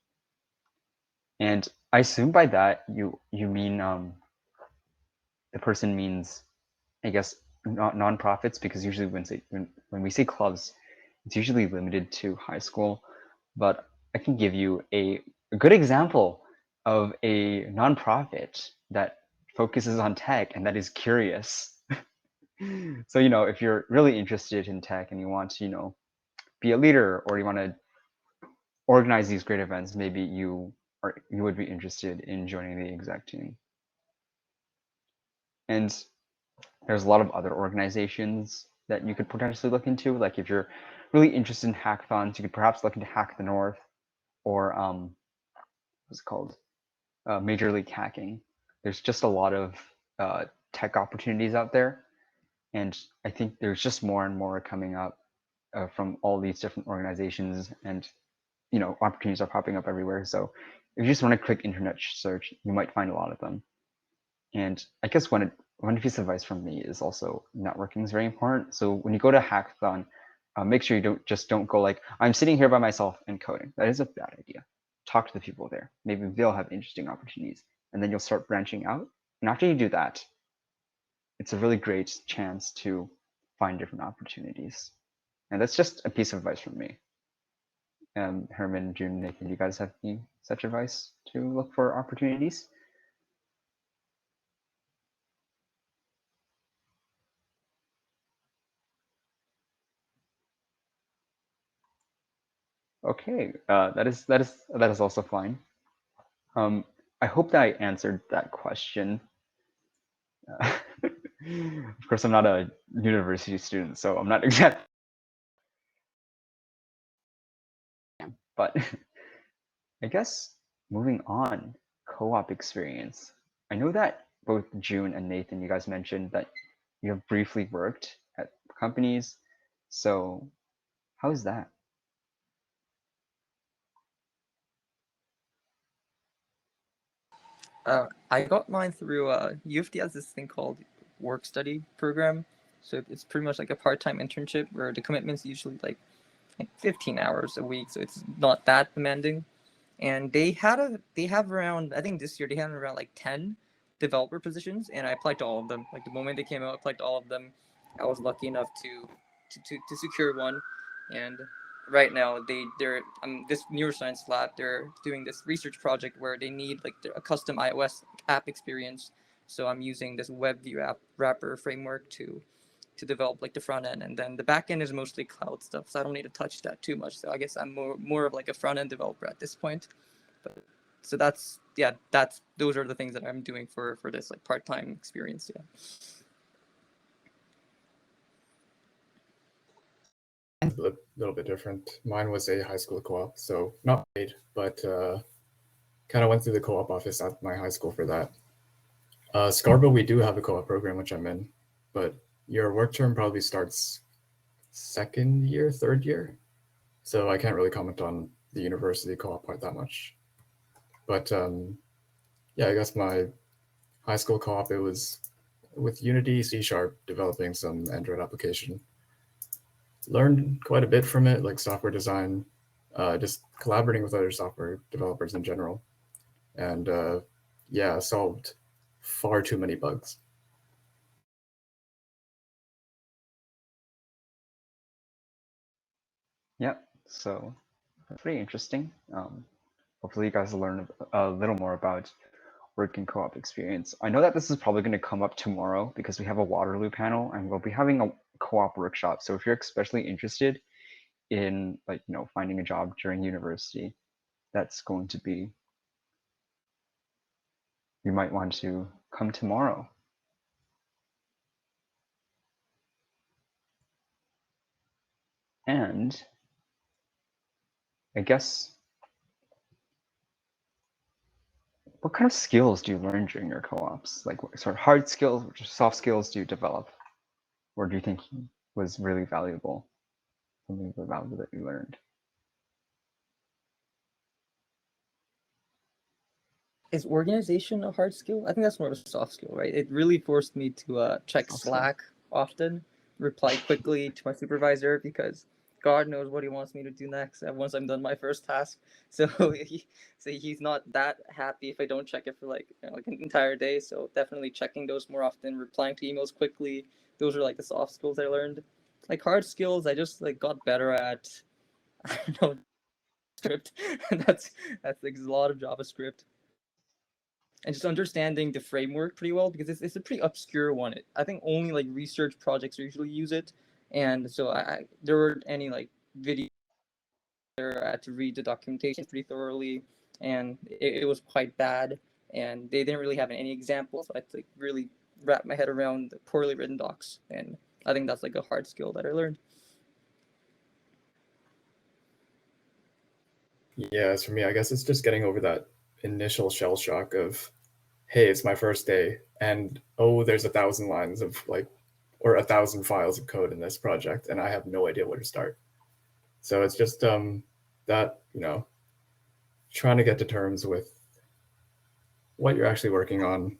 And I assume by that you mean the person means, I guess, not nonprofits, because usually when we say clubs, it's usually limited to high school. But I can give you a good example of a nonprofit that focuses on tech and that is curious. So, if you're really interested in tech and you want to, be a leader, or you want to organize these great events, maybe you would be interested in joining the exec team. And there's a lot of other organizations that you could potentially look into. Like if you're really interested in hackathons, you could perhaps look into Hack the North, or what's it called? Major League Hacking. There's just a lot of tech opportunities out there. And I think there's just more and more coming up from all these different organizations, and opportunities are popping up everywhere. So if you just want a quick internet search, you might find a lot of them. And I guess one piece of advice from me is also networking is very important. So when you go to a hackathon, make sure you don't go like, I'm sitting here by myself and coding. That is a bad idea. Talk to the people there. Maybe they'll have interesting opportunities, and then you'll start branching out. And after you do that, it's a really great chance to find different opportunities. And that's just a piece of advice from me. Herman, June, Nathan, do you guys have any such advice to look for opportunities? Okay, that is also fine. I hope that I answered that question. Of course, I'm not a university student, so I'm not exactly. But I guess moving on, co-op experience. I know that both June and Nathan, you guys mentioned that you have briefly worked at companies. So how is that? I got mine through UofT has this thing called work study program. So it's pretty much like a part-time internship where the commitment's usually like 15 hours a week, so it's not that demanding. And they have around, I think this year they had around like 10 developer positions, and I applied to all of them. Like the moment they came out, I applied to all of them. I was lucky enough to secure one, and right now they're this neuroscience lab, they're doing this research project where they need like a custom iOS app experience. So I'm using this WebView app wrapper framework to develop like the front end, and then the back end is mostly cloud stuff, so I don't need to touch that too much. So I guess I'm more of like a front end developer at this point. But so those are the things that I'm doing for this like part-time experience. Yeah. A little bit different. Mine was a high school co-op, so not paid, but kind of went through the co-op office at my high school for that. Scarborough, we do have a co-op program, which I'm in, but your work term probably starts second year, third year. So I can't really comment on the university co-op part that much. But yeah, I guess my high school co-op, it was with Unity, C# developing some Android application. Learned quite a bit from it, like software design, just collaborating with other software developers in general. And yeah, solved far too many bugs. Yeah, so that's pretty interesting. Hopefully you guys will learn a little more about working co-op experience. I know that this is probably going to come up tomorrow because we have a Waterloo panel and we'll be having a co-op workshop. So if you're especially interested in finding a job during university, that's going to be, you might want to come tomorrow. And I guess, what kind of skills do you learn during your co-ops? Like what sort of hard skills, or soft skills do you develop? Or do you think was really valuable? Something valuable that you learned? Is organization a hard skill? I think that's more of a soft skill, right? It really forced me to check Soft skill. Slack often, reply quickly to my supervisor because God knows what he wants me to do next once I'm done my first task. So he's not that happy if I don't check it for like an entire day. So definitely checking those more often, replying to emails quickly. Those are like the soft skills I learned. Like hard skills, I just like got better at. I don't know, script. that's like a lot of JavaScript. And just understanding the framework pretty well because it's a pretty obscure one. I think only like research projects usually use it, and so there weren't any like videos there. I had to read the documentation pretty thoroughly, and it was quite bad. And they didn't really have any examples. So I had to like really wrap my head around the poorly written docs, and I think that's like a hard skill that I learned. Yeah, as for me, I guess it's just getting over that initial shell shock of, hey, it's my first day, and oh, there's 1,000 lines of like, or 1,000 files of code in this project, and I have no idea where to start. So it's just that, trying to get to terms with what you're actually working on,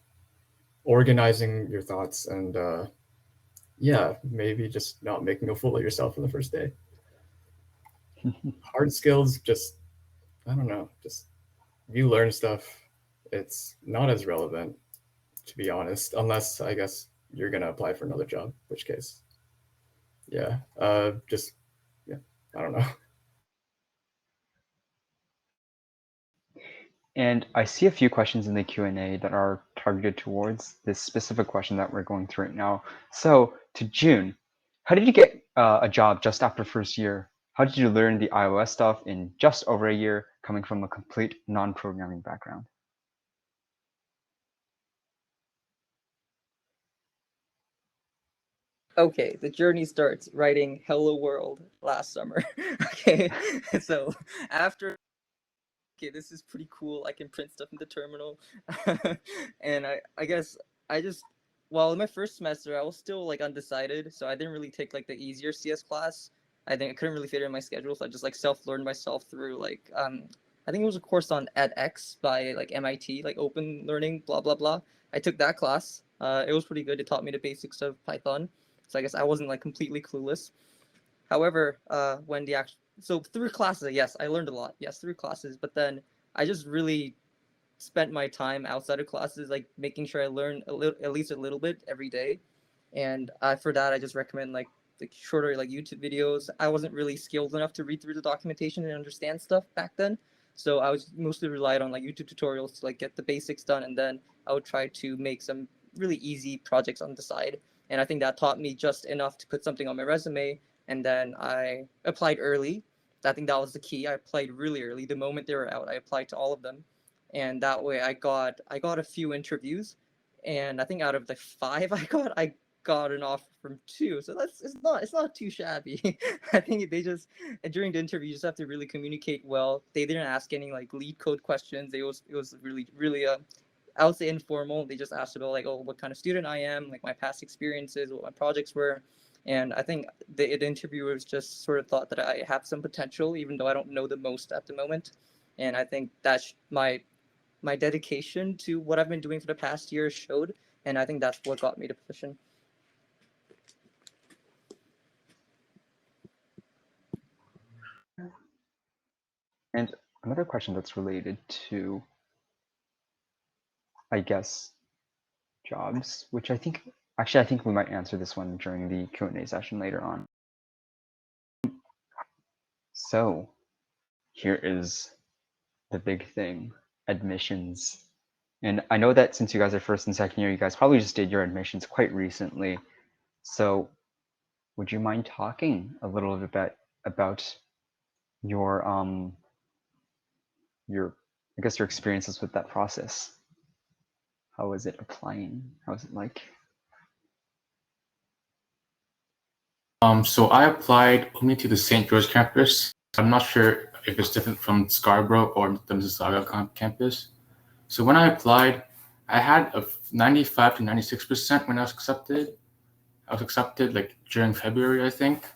organizing your thoughts, and yeah, maybe just not making a fool of yourself on the first day. Hard skills, just, I don't know, just you learn stuff. It's not as relevant, to be honest, unless I guess you're going to apply for another job, which case, yeah, just, yeah, I don't know. And I see a few questions in the Q&A that are targeted towards this specific question that we're going through right now. So to June, how did you get a job just after first year? How did you learn the iOS stuff in just over a year coming from a complete non-programming background? Okay, the journey starts writing Hello World last summer. Okay, so after, okay, this is pretty cool. I can print stuff in the terminal. And I guess I just, well, in my first semester, I was still like undecided. So I didn't really take like the easier CS class. I think I couldn't really fit it in my schedule. So I just like self-learned myself through like, I think it was a course on edX by like MIT, like open learning, blah, blah, blah. I took that class. It was pretty good. It taught me the basics of Python. So I guess I wasn't like completely clueless. However, when the actual, so through classes, yes, I learned a lot. Yes, through classes, but then I just really spent my time outside of classes, like making sure I learn at least a little bit every day. And for that, I just recommend like the shorter like YouTube videos. I wasn't really skilled enough to read through the documentation and understand stuff back then. So I was mostly relied on like YouTube tutorials to like get the basics done. And then I would try to make some really easy projects on the side. And I think that taught me just enough to put something on my resume. And then I applied early. I think that was the key. I applied really early. The moment they were out, I applied to all of them. And that way I got a few interviews. And I think out of the 5 I got an offer from 2, so it's not too shabby. I think they just during the interview you just have to really communicate well. They didn't ask any like lead code questions. It was really I would say informal. They just asked about like, oh, what kind of student I am, like my past experiences, what my projects were. And I think the interviewers just sort of thought that I have some potential, even though I don't know the most at the moment. And I think that's my dedication to what I've been doing for the past year showed. And I think that's what got me the position. And another question that's related to, I guess, jobs, which I think we might answer this one during the Q&A session later on. So here is the big thing, admissions. And I know that since you guys are first and second year, you guys probably just did your admissions quite recently. So would you mind talking a little bit about your I guess your experiences with that process? How is it applying? How is it like? So I applied only to the St. George campus. I'm not sure if it's different from Scarborough or the Mississauga campus. So when I applied, I had a 95 to 96% when I was accepted. I was accepted like during February, I think.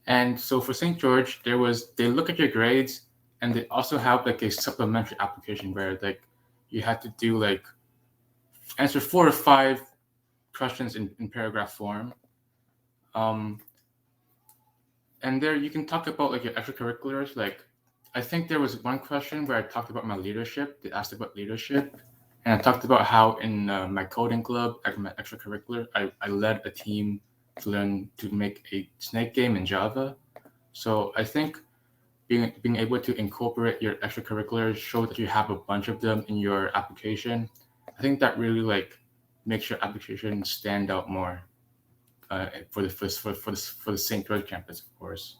And so for St. George, they look at your grades, and they also have like a supplementary application where like you had to do like answer 4 or 5 questions in paragraph form. And there you can talk about like your extracurriculars. Like I think there was one question where I talked about my leadership. They asked about leadership, and I talked about how in my coding club, my extracurricular, I led a team to learn to make a snake game in Java. So I think being able to incorporate your extracurriculars, show that you have a bunch of them in your application, I think that really like makes your application stand out more for the St. George campus, of course.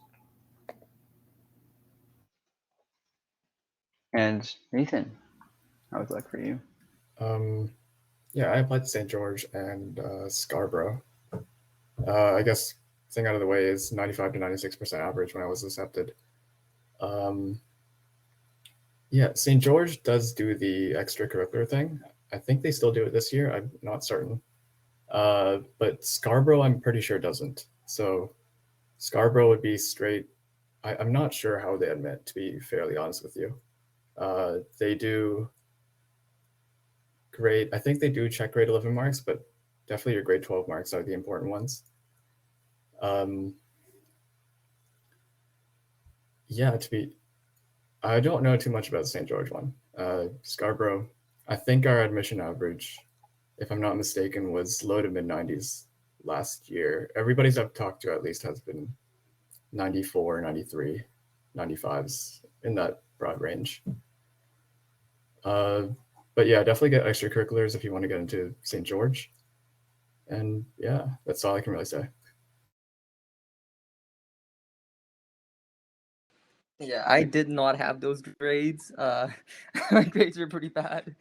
And Nathan, how was that for you? Yeah, I applied to St. George and Scarborough. I guess thing out of the way is 95 to 96% average when I was accepted. Yeah, St. George does do the extracurricular thing. I think they still do it this year. I'm not certain. But Scarborough, I'm pretty sure doesn't. So Scarborough would be straight. I'm not sure how they admit, to be fairly honest with you. They do grade, I think they do check grade 11 marks, but definitely your grade 12 marks are the important ones. Yeah, I don't know too much about the St. George one. Scarborough, I think our admission average, if I'm not mistaken, was low to mid 90s last year. Everybody's I've talked to at least has been 94, 93, 95s in that broad range. But yeah, definitely get extracurriculars if you want to get into St. George. And yeah, that's all I can really say. Yeah, I did not have those grades. My grades were pretty bad.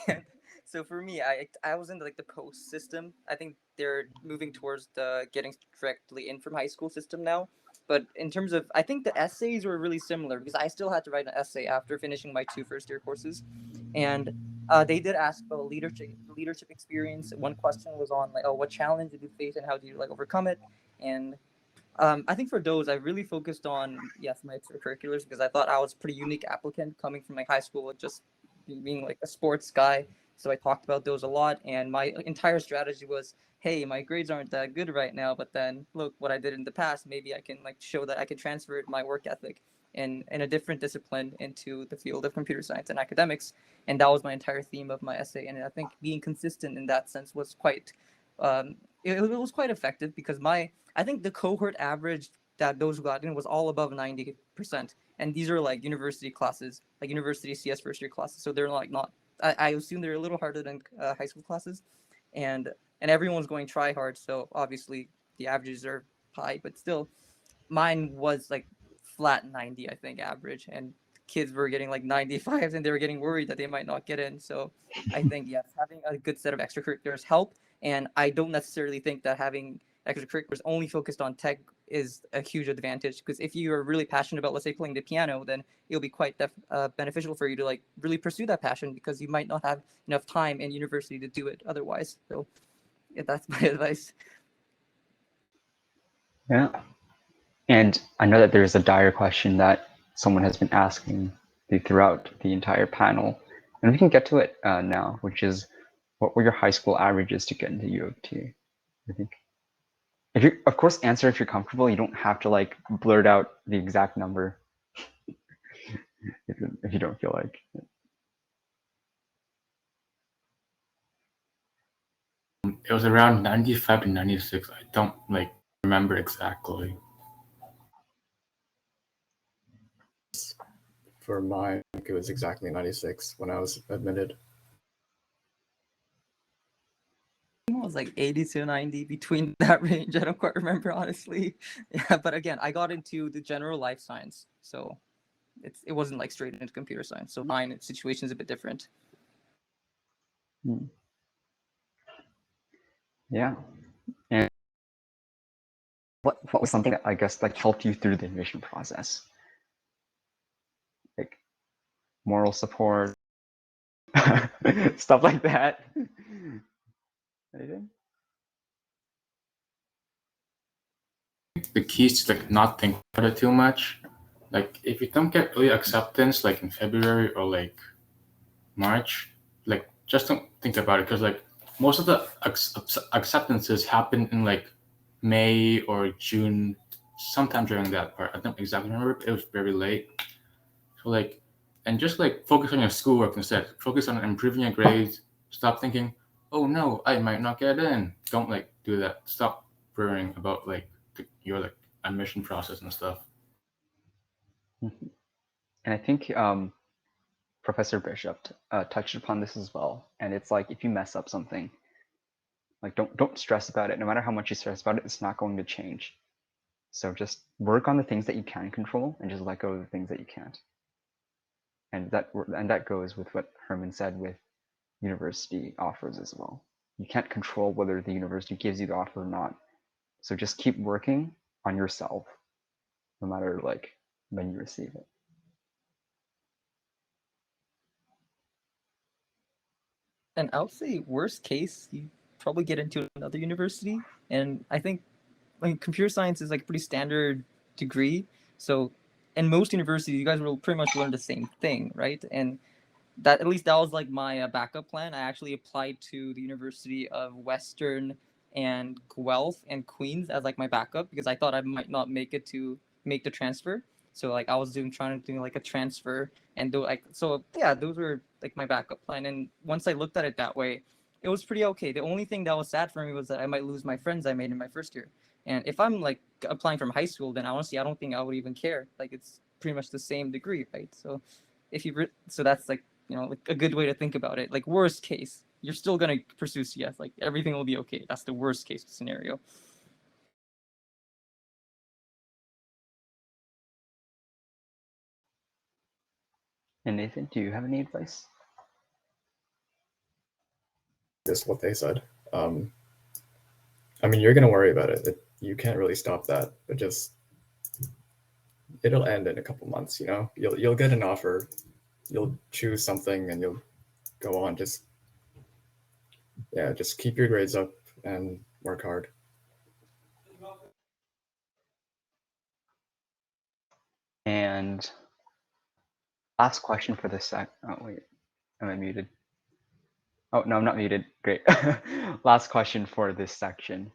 And so for me, I was in like the post system. I think they're moving towards the getting directly in from high school system now. But in terms of, I think the essays were really similar because I still had to write an essay after finishing my 2 first-year courses, and they did ask about leadership experience. One question was on like, oh, what challenge did you face and how do you like overcome it? And I think for those, I really focused on, yes, my extracurriculars because I thought I was a pretty unique applicant coming from like high school, like just being like a sports guy. So I talked about those a lot. And my entire strategy was, hey, my grades aren't that good right now, but then look what I did in the past. Maybe I can like show that I can transfer my work ethic in a different discipline into the field of computer science and academics. And that was my entire theme of my essay. And I think being consistent in that sense was quite, it was quite effective because I think the cohort average that those who got in was all above 90%. And these are like university classes, like university CS first year classes. So they're like not, I assume they're a little harder than high school classes. And everyone's going try hard. So obviously the averages are high, but still mine was like flat 90, I think, average. And kids were getting like 95s and they were getting worried that they might not get in. So I think, yes, having a good set of extracurriculars help. And I don't necessarily think that having extracurriculars only focused on tech is a huge advantage, because if you are really passionate about, let's say, playing the piano, then it'll be quite beneficial for you to like really pursue that passion, because you might not have enough time in university to do it otherwise. So yeah, that's my advice. Yeah. And I know that there's a dire question that someone has been asking throughout the entire panel, and we can get to it now, which is, what were your high school averages to get into U of T? I think, if you, of course, answer if you're comfortable. You don't have to like blurt out the exact number if you don't feel like it. It was around 95 to 96. I don't like remember exactly. For mine, I think it was exactly 96 when I was admitted. It was like 80 to 90, between that range. I don't quite remember, honestly. Yeah, but again, I got into the general life science, so it wasn't like straight into computer science. So mine situation is a bit different. Yeah. And what was something that I guess like helped you through the admission process? Like moral support, stuff like that. Anything? The key is to like not think about it too much. Like if you don't get early acceptance like in February or like March, like just don't think about it, because like most of the acceptances happen in like May or June, sometime during that part. I don't exactly remember. It was very late. So like, and just like focus on your schoolwork instead. Focus on improving your grades. Stop thinking, oh no, I might not get in. Don't like do that. Stop worrying about like your like admission process and stuff. Mm-hmm. And I think Professor Bishop touched upon this as well. And it's like, if you mess up something, like don't stress about it. No matter how much you stress about it, it's not going to change. So just work on the things that you can control and just let go of the things that you can't. And that goes with what Herman said with university offers as well. You can't control whether the university gives you the offer or not. So just keep working on yourself, no matter like when you receive it. And I would say worst case, you probably get into another university. And I think like computer science is like a pretty standard degree. So in most universities, you guys will pretty much learn the same thing, right? And that, at least that was like my backup plan. I actually applied to the University of Western and Guelph and Queens as like my backup, because I thought I might not make it to make the transfer. So like I was trying to do like a transfer, and so yeah, those were like my backup plan. And once I looked at it that way, it was pretty okay. The only thing that was sad for me was that I might lose my friends I made in my first year. And if I'm like applying from high school, then honestly, I don't think I would even care. Like it's pretty much the same degree, right? So if you so that's like, you know, like a good way to think about it. Like worst case, you're still gonna pursue CS. Like everything will be okay. That's the worst case scenario. And Nathan, do you have any advice? Just what they said. I mean, you're gonna worry about it. You can't really stop that, but just it'll end in a couple months. You know, you'll get an offer, you'll choose something, and you'll go on. Just keep your grades up and work hard. And last question for this sec. Oh wait, am I muted? Oh no, I'm not muted. Great. Last question for this section.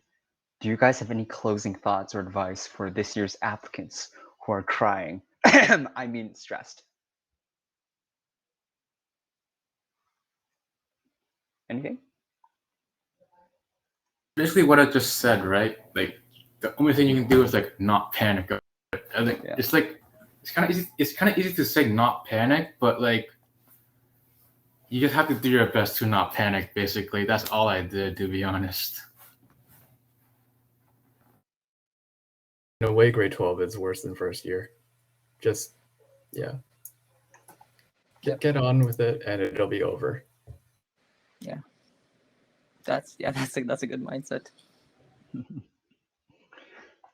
Do you guys have any closing thoughts or advice for this year's applicants who are crying? I mean, stressed. Anything? Basically, what I just said, right? Like the only thing you can do is like not panic. I think Yeah. it's like it's kind of easy. It's kind of easy to say not panic, but like you just have to do your best to not panic. Basically, that's all I did, to be honest. In a way, grade 12 is worse than first year. Just get on with it, and it'll be over. Yeah. that's a good mindset.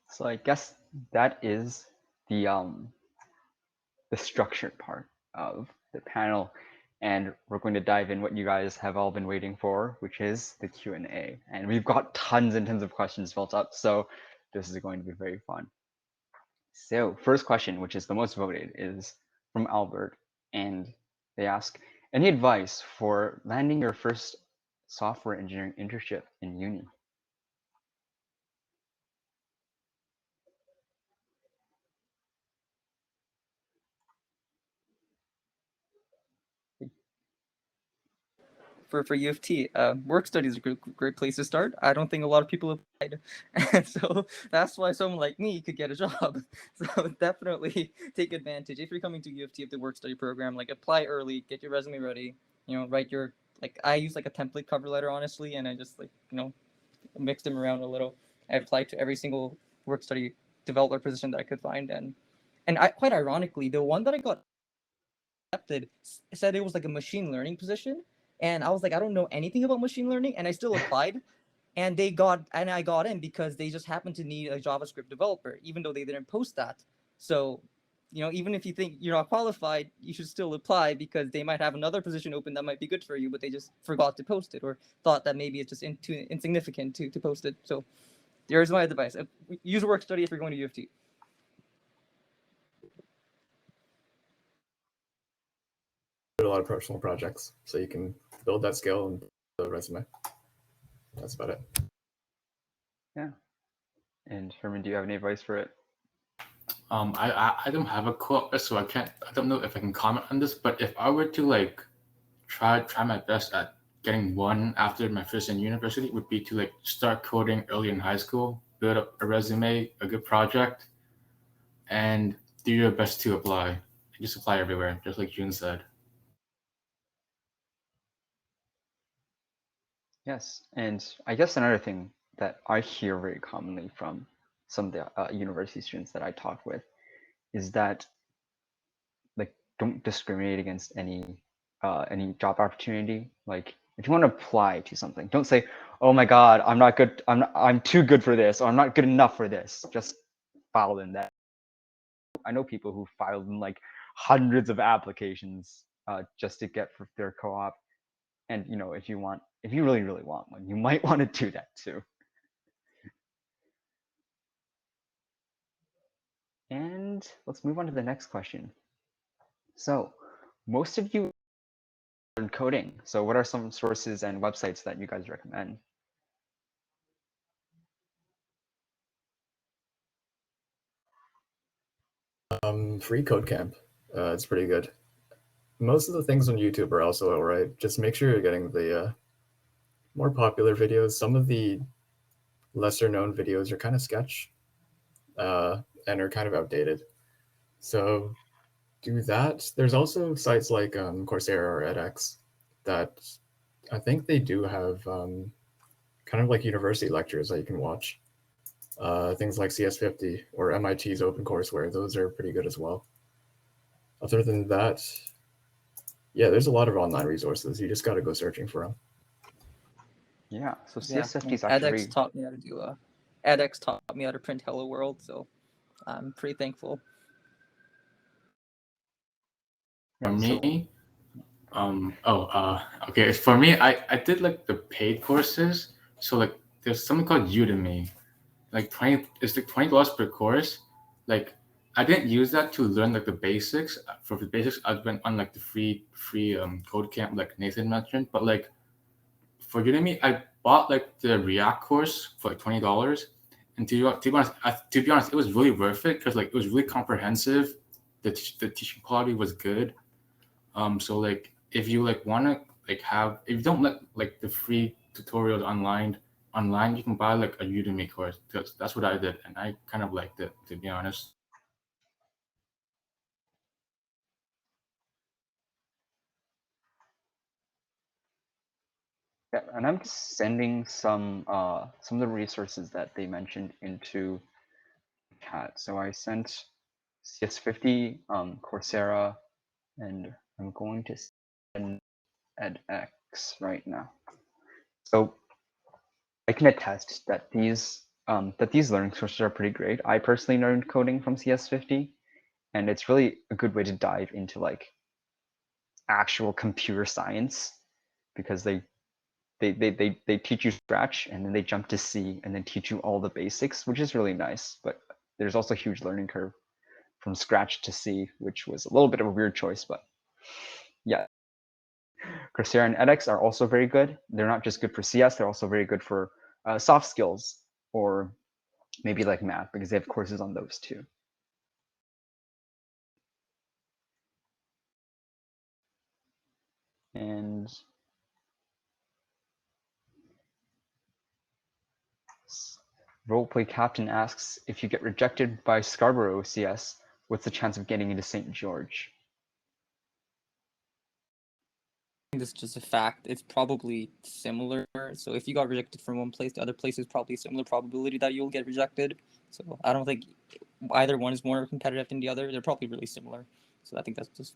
So I guess that is the structured part of the panel, and we're going to dive in what you guys have all been waiting for, which is the Q&A. And we've got tons and tons of questions built up, so this is going to be very fun. So first question, which is the most voted, is from Albert, and they ask, any advice for landing your first software engineering internship in uni? For UofT, work study is a great place to start. I don't think a lot of people applied, and so that's why someone like me could get a job. So definitely take advantage if you're coming to UofT of the work study program. Like apply early, get your resume ready. Write your I use like a template cover letter honestly, and I just mixed them around a little. I applied to every single work study developer position that I could find, and quite ironically, the one that I got accepted said it was like a machine learning position, and I was like, I don't know anything about machine learning, and I still applied, and I got in because they just happened to need a JavaScript developer, even though they didn't post that. So, even if you think you're not qualified, you should still apply because they might have another position open that might be good for you, but they just forgot to post it or thought that maybe it's just too insignificant to post it. So, there's my advice: use work study if you're going to UofT. Do a lot of personal projects so you can build that skill and the resume. That's about it. Yeah. And Herman, do you have any advice for it? I don't have a quote, so I don't know if I can comment on this, but if I were to like try my best at getting one after my first year in university, would be to like start coding early in high school, build up a resume, a good project, and do your best to apply. Just apply everywhere, just like June said. Yes, and I guess another thing that I hear very commonly from some of the university students that I talk with is that like don't discriminate against any job opportunity. Like if you want to apply to something, don't say, "Oh my God, I'm not good. I'm too good for this, or I'm not good enough for this." Just file in that. I know people who filed in like hundreds of applications just to get for their co-op. And if you really want one, you might want to do that too. And let's move on to the next question. So most of you learn coding. So what are some sources and websites that you guys recommend? Free Code Camp. It's pretty good. Most of the things on YouTube are also all right. Just make sure you're getting the more popular videos. Some of the lesser known videos are kind of sketch and are kind of outdated. So do that. There's also sites like Coursera or edX that I think they do have kind of like university lectures that you can watch. Things like CS50 or MIT's OpenCourseWare, those are pretty good as well. Other than that, yeah, there's a lot of online resources. You just got to go searching for them. Yeah, so Yeah, CS50 is actually edX taught me how to do edX taught me how to print Hello World, so I'm pretty thankful. For me, okay. For me, I did like the paid courses. So like there's something called Udemy, like it's like $20 per course. Like I didn't use that to learn like the basics. For the basics, I went on like the free code camp like Nathan mentioned. But like for Udemy, I bought like the React course for like $20. And to be honest, it was really worth it because like it was really comprehensive. The teaching quality was good. So like if you like want to like have if you don't like the free tutorials online you can buy like a Udemy course. That's what I did, and I kind of liked it, to be honest. Yeah, and I'm sending some of the resources that they mentioned into chat. So I sent CS50, Coursera, and I'm going to send edX right now. So I can attest that these learning sources are pretty great. I personally learned coding from CS50, and it's really a good way to dive into like actual computer science, because they teach you Scratch and then they jump to C and then teach you all the basics, which is really nice. But there's also a huge learning curve from Scratch to C, which was a little bit of a weird choice, but yeah. Coursera and edX are also very good. They're not just good for CS, they're also very good for soft skills, or maybe like math, because they have courses on those too. And Roleplay Captain asks, if you get rejected by Scarborough CS, what's the chance of getting into St. George? This is just a fact. It's probably similar. So if you got rejected from one place, the other place is probably a similar probability that you'll get rejected. So I don't think either one is more competitive than the other. They're probably really similar. So I think that's just.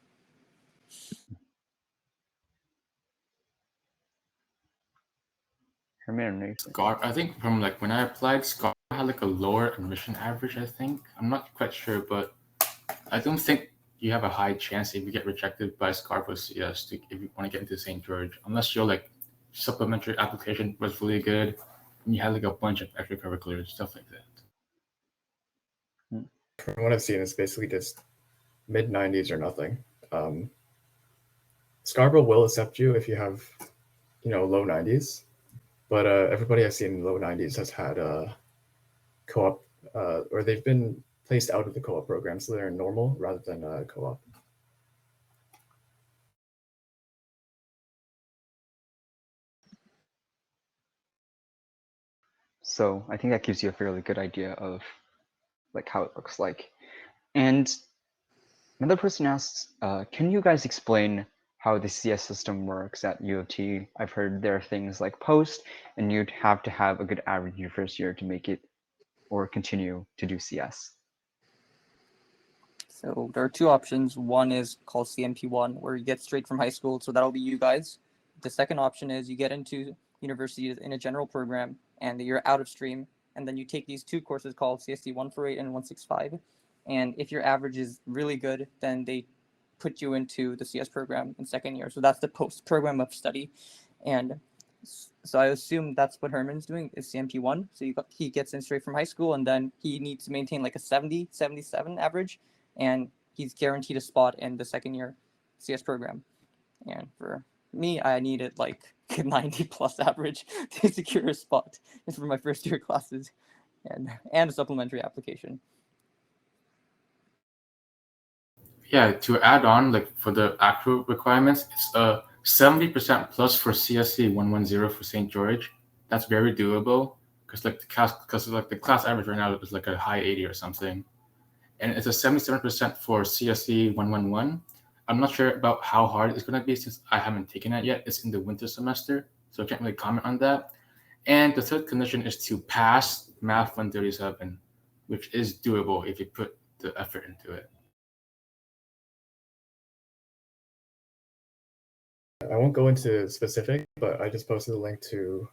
Herman, I think from like when I applied, Scar had like a lower admission average, I think. I'm not quite sure, but I don't think you have a high chance if you get rejected by Scarborough CS if you want to get into St. George, unless your like supplementary application was really good and you had like a bunch of extracurriculars, stuff like that. From what I've seen, it's basically just mid 90s or nothing. Scarborough will accept you if you have, low 90s, but everybody I've seen in low 90s has had co-op, or they've been placed out of the co-op program, so they're in normal rather than co-op. So I think that gives you a fairly good idea of like how it looks like. And another person asks, can you guys explain how the CS system works at U of T? I've heard there are things like post, and you'd have to have a good average your first year to make it or continue to do CS. So there are two options. One is called CMP1, where you get straight from high school. So that'll be you guys. The second option is you get into university in a general program and you're out of stream. And then you take these two courses called CSD 148 and 165. And if your average is really good, then they put you into the CS program in second year. So that's the post program of study. And so I assume that's what Herman's doing is CMP1. So he gets in straight from high school, and then he needs to maintain like a 70, 77 average, and he's guaranteed a spot in the second year CS program. And for me, I needed like a 90 plus average to secure a spot for my first year classes and a supplementary application. Yeah, to add on, like for the actual requirements, it's 70% plus for CSC 110 for St. George. That's very doable because like the class average right now is like a high 80 or something, and it's a 77% for CSC 111. I'm not sure about how hard it's gonna be since I haven't taken it yet. It's in the winter semester, so I can't really comment on that. And the third condition is to pass Math 137, which is doable if you put the effort into it. I won't go into specific, but I just posted a link to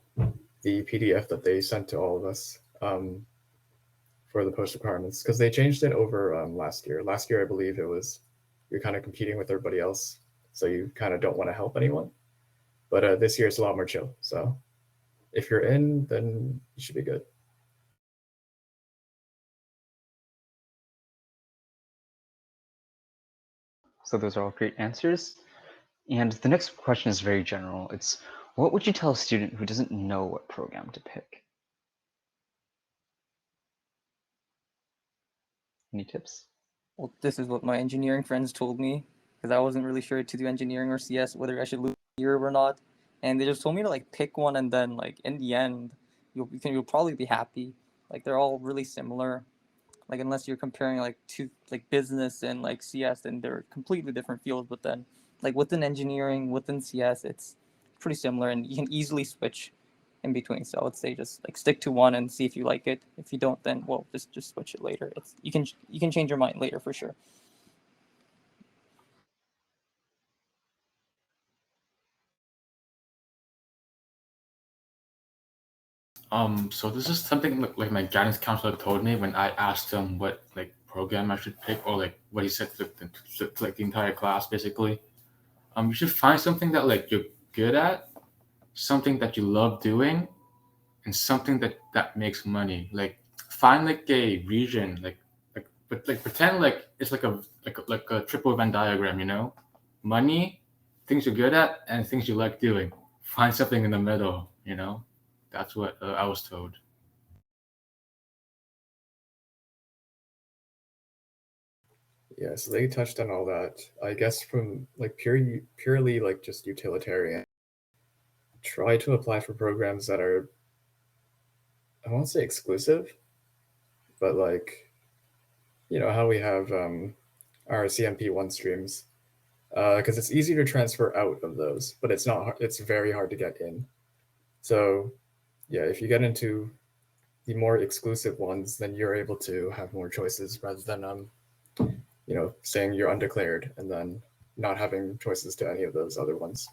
the PDF that they sent to all of us for the post requirements, because they changed it over last year. Last year, I believe it was you're kind of competing with everybody else, so you kind of don't want to help anyone. But this year it's a lot more chill. So if you're in, then you should be good. So those are all great answers. And the next question is very general. It's, what would you tell a student who doesn't know what program to pick? Any tips? Well, this is what my engineering friends told me, because I wasn't really sure to do engineering or CS, whether I should lose a year or not. And they just told me to like pick one, and then like in the end, you'll probably be happy. Like they're all really similar. Like unless you're comparing like to like business and like CS, then they're completely different fields. But then like within engineering, within CS, it's pretty similar, and you can easily switch in between. So I would say just like stick to one and see if you like it. If you don't, then well, just switch it later. It's you can change your mind later for sure. So this is something like my guidance counselor told me when I asked him what like program I should pick, or like what he said to like the entire class basically. You should find something that like you're good at, something that you love doing, and something that makes money. Like find like a region, but like pretend like it's like a triple Venn diagram, you know? Money, things you're good at, and things you like doing. Find something in the middle, you know? That's what I was told. Yeah, so they touched on all that. I guess from like purely like just utilitarian, try to apply for programs that are, I won't say exclusive, but like, you know, how we have our CMP1 streams, because it's easy to transfer out of those, but it's not. It's very hard to get in. So, yeah, if you get into the more exclusive ones, then you're able to have more choices rather than you know, saying you're undeclared and then not having choices to any of those other ones.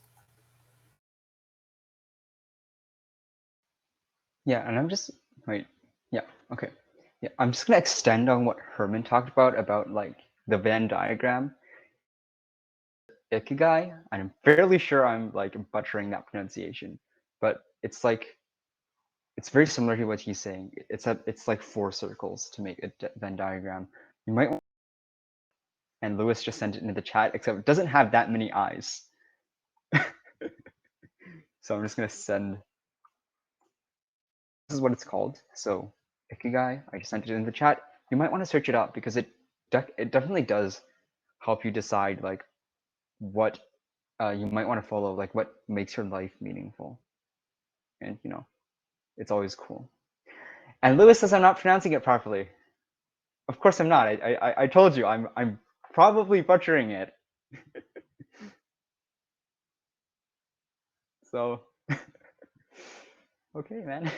Yeah, and I'm just wait. Yeah, okay. Yeah, I'm just gonna extend on what Herman talked about like the Venn diagram. Ikigai, and I'm fairly sure I'm like butchering that pronunciation, but it's like it's very similar to what he's saying. It's like 4 circles to make a Venn diagram. You might want, and Lewis just sent it into the chat, except it doesn't have that many eyes. So I'm just gonna send. This is what it's called. So Ikigai, I just sent it in the chat. You might want to search it up because it definitely does help you decide like what you might want to follow, like what makes your life meaningful, and you know, it's always cool. And Lewis says I'm not pronouncing it properly. Of course I'm not. I told you I'm probably butchering it. So okay, man.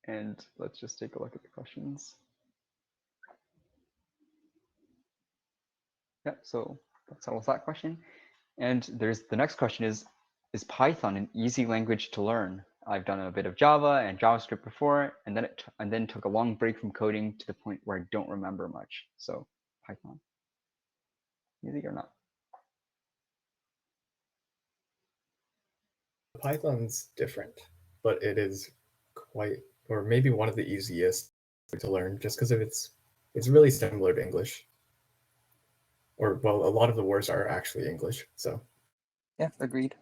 And let's just take a look at the questions. Yeah, so that settles that question. And there's the next question is Python an easy language to learn? I've done a bit of Java and JavaScript before, and then took a long break from coding to the point where I don't remember much. So Python, easy or not? Python's different, but it is quite, or maybe one of the easiest to learn, just because of it's really similar to English. Or well, a lot of the words are actually English. So Yeah, agreed.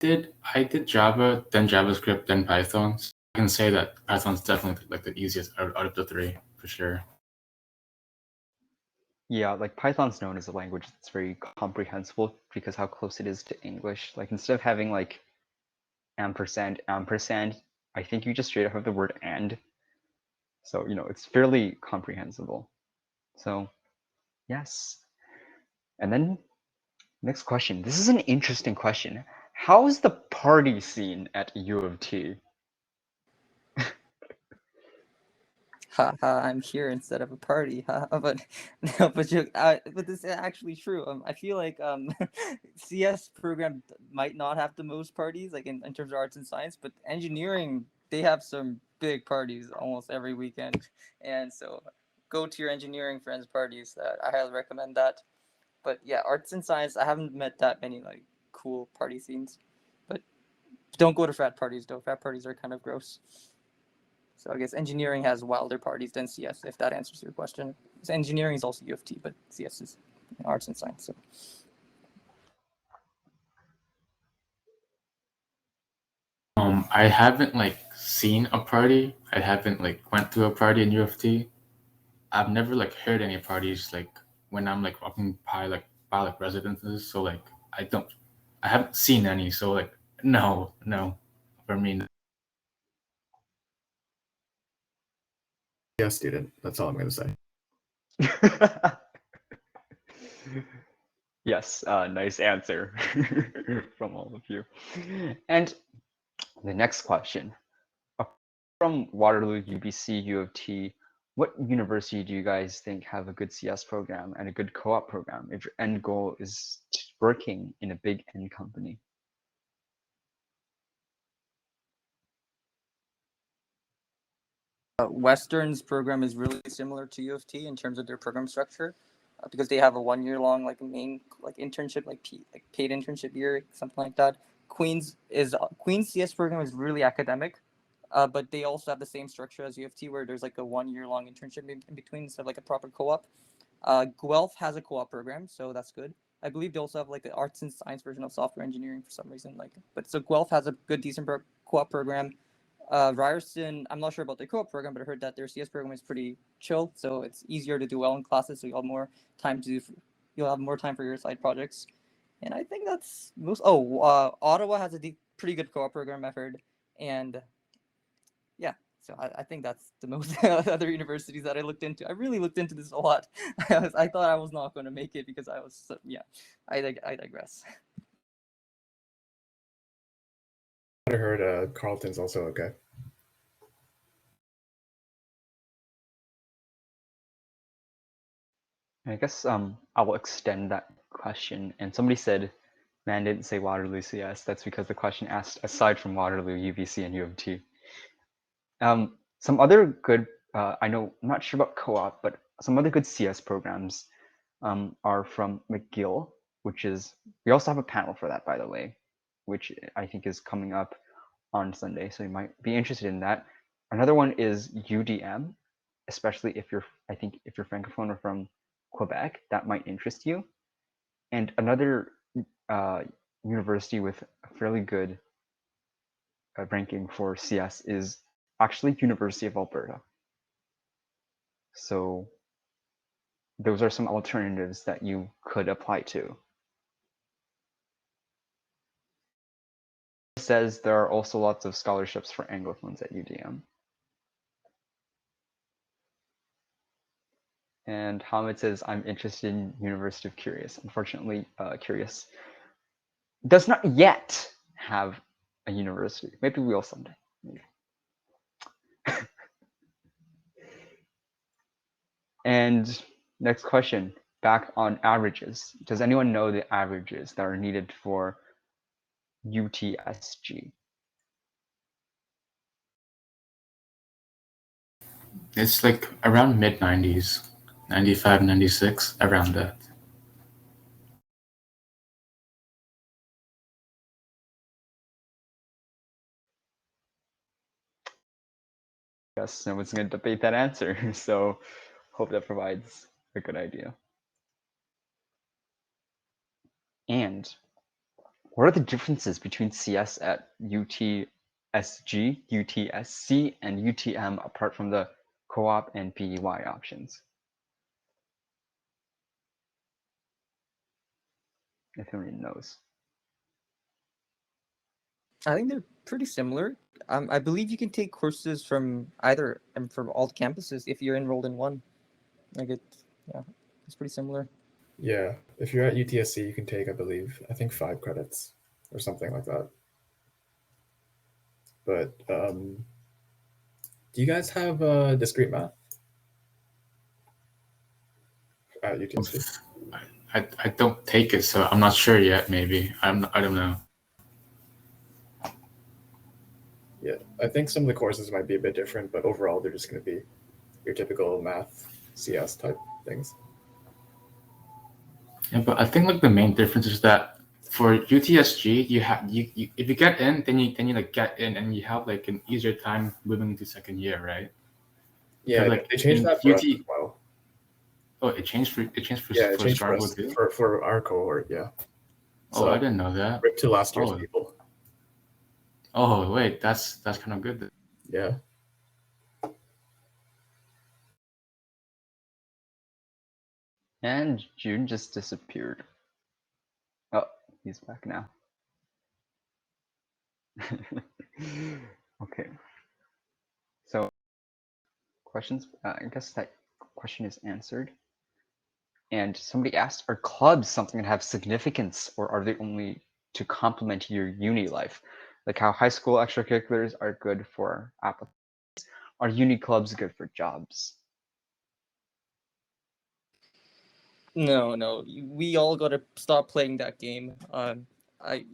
I did Java, then JavaScript, then Python. So I can say that Python's definitely like the easiest out of the 3 for sure. Yeah, like Python's known as a language that's very comprehensible because how close it is to English. Like instead of having like ampersand, I think you just straight up have the word and. So, you know, it's fairly comprehensible. So, yes. And then next question. This is an interesting question. How is the party scene at U of T? Haha, I'm here instead of a party. But no, but this is actually true. I feel like CS program might not have the most parties, like in terms of arts and science, but engineering they have some big parties almost every weekend, and so go to your engineering friends parties. I highly recommend that. But yeah, arts and science, I haven't met that many like cool party scenes. But don't go to frat parties though. Frat parties are kind of gross. So I guess engineering has wilder parties than CS, if that answers your question. So engineering is also UofT, but CS is arts and science. So I haven't like seen a party. I haven't like went to a party in UofT. I've never like heard any parties like when I'm like walking by like residences. So like I haven't seen any. So like no, for me. No. yeah, student. That's all I'm going to say. Yes, nice answer from all of you. And the next question. From Waterloo, UBC, U of T, what university do you guys think have a good CS program and a good co-op program if your end goal is working in a big end company? Western's program is really similar to UofT in terms of their program structure, because they have a 1 year long main internship, like paid internship year, something like that. Queen's CS program is really academic, but they also have the same structure as UofT, where there's like a 1 year long internship in between instead of like a proper co-op. Guelph has a co-op program, so that's good. I believe they also have like the arts and science version of software engineering for some reason. But so Guelph has a good, decent co-op program. Ryerson, I'm not sure about their co-op program, but I heard that their CS program is pretty chill, so it's easier to do well in classes. So you'll have more time for your side projects. And I think that's most. Ottawa has a pretty good co-op program, I've heard, and yeah. So I think that's the most other universities that I looked into. I really looked into this a lot. I thought I was not going to make it because I was I digress. I heard Carleton's also okay. I guess I will extend that question. And somebody said, man didn't say Waterloo CS. That's because the question asked aside from Waterloo, UBC, and UofT. Some other good, I know, I'm not sure about co-op, but some other good CS programs are from McGill, which is, we also have a panel for that, by the way, which I think is coming up on Sunday. So you might be interested in that. Another one is UDM, especially if you're, I think if you're Francophone or from Quebec, that might interest you. And another university with a fairly good ranking for CS is actually University of Alberta. So those are some alternatives that you could apply to. It says there are also lots of scholarships for Anglophones at UDM. And Hamid says, I'm interested in University of Curious. Unfortunately, Curious does not yet have a university. Maybe we will someday. Maybe. And next question, back on averages. Does anyone know the averages that are needed for UTSG? It's like around mid 90s, 95, 96, around that. Guess no one's going to debate that answer. So hope that provides a good idea. And what are the differences between CS at UTSG, UTSC, and UTM apart from the co-op and PEY options? If anyone knows. I think they're pretty similar. I believe you can take courses from either and from all campuses if you're enrolled in one. It's pretty similar. Yeah, if you're at UTSC, you can take, I think 5 credits or something like that. But do you guys have discrete math at UTSC? I don't take it, so I'm not sure yet. Maybe I don't know. Yeah, I think some of the courses might be a bit different, but overall they're just going to be your typical math CS type things. Yeah, but I think like the main difference is that for UTSG, you have you if you get in, then you like get in, and you have like an easier time moving into second year, right? Yeah, like they changed in that for us UT as well. Oh, it changed for Yeah, it changed for Scarborough us too. for our cohort. Yeah. Oh, So I didn't know that. rip to last year's Oh. people. Oh wait, that's kind of good. Yeah. And June just disappeared. Oh, he's back now. Okay. So questions, I guess that question is answered. And somebody asked, are clubs something that have significance, or are they only to complement your uni life? Like how high school extracurriculars are good for applications, are uni clubs good for jobs? No, we all gotta stop playing that game.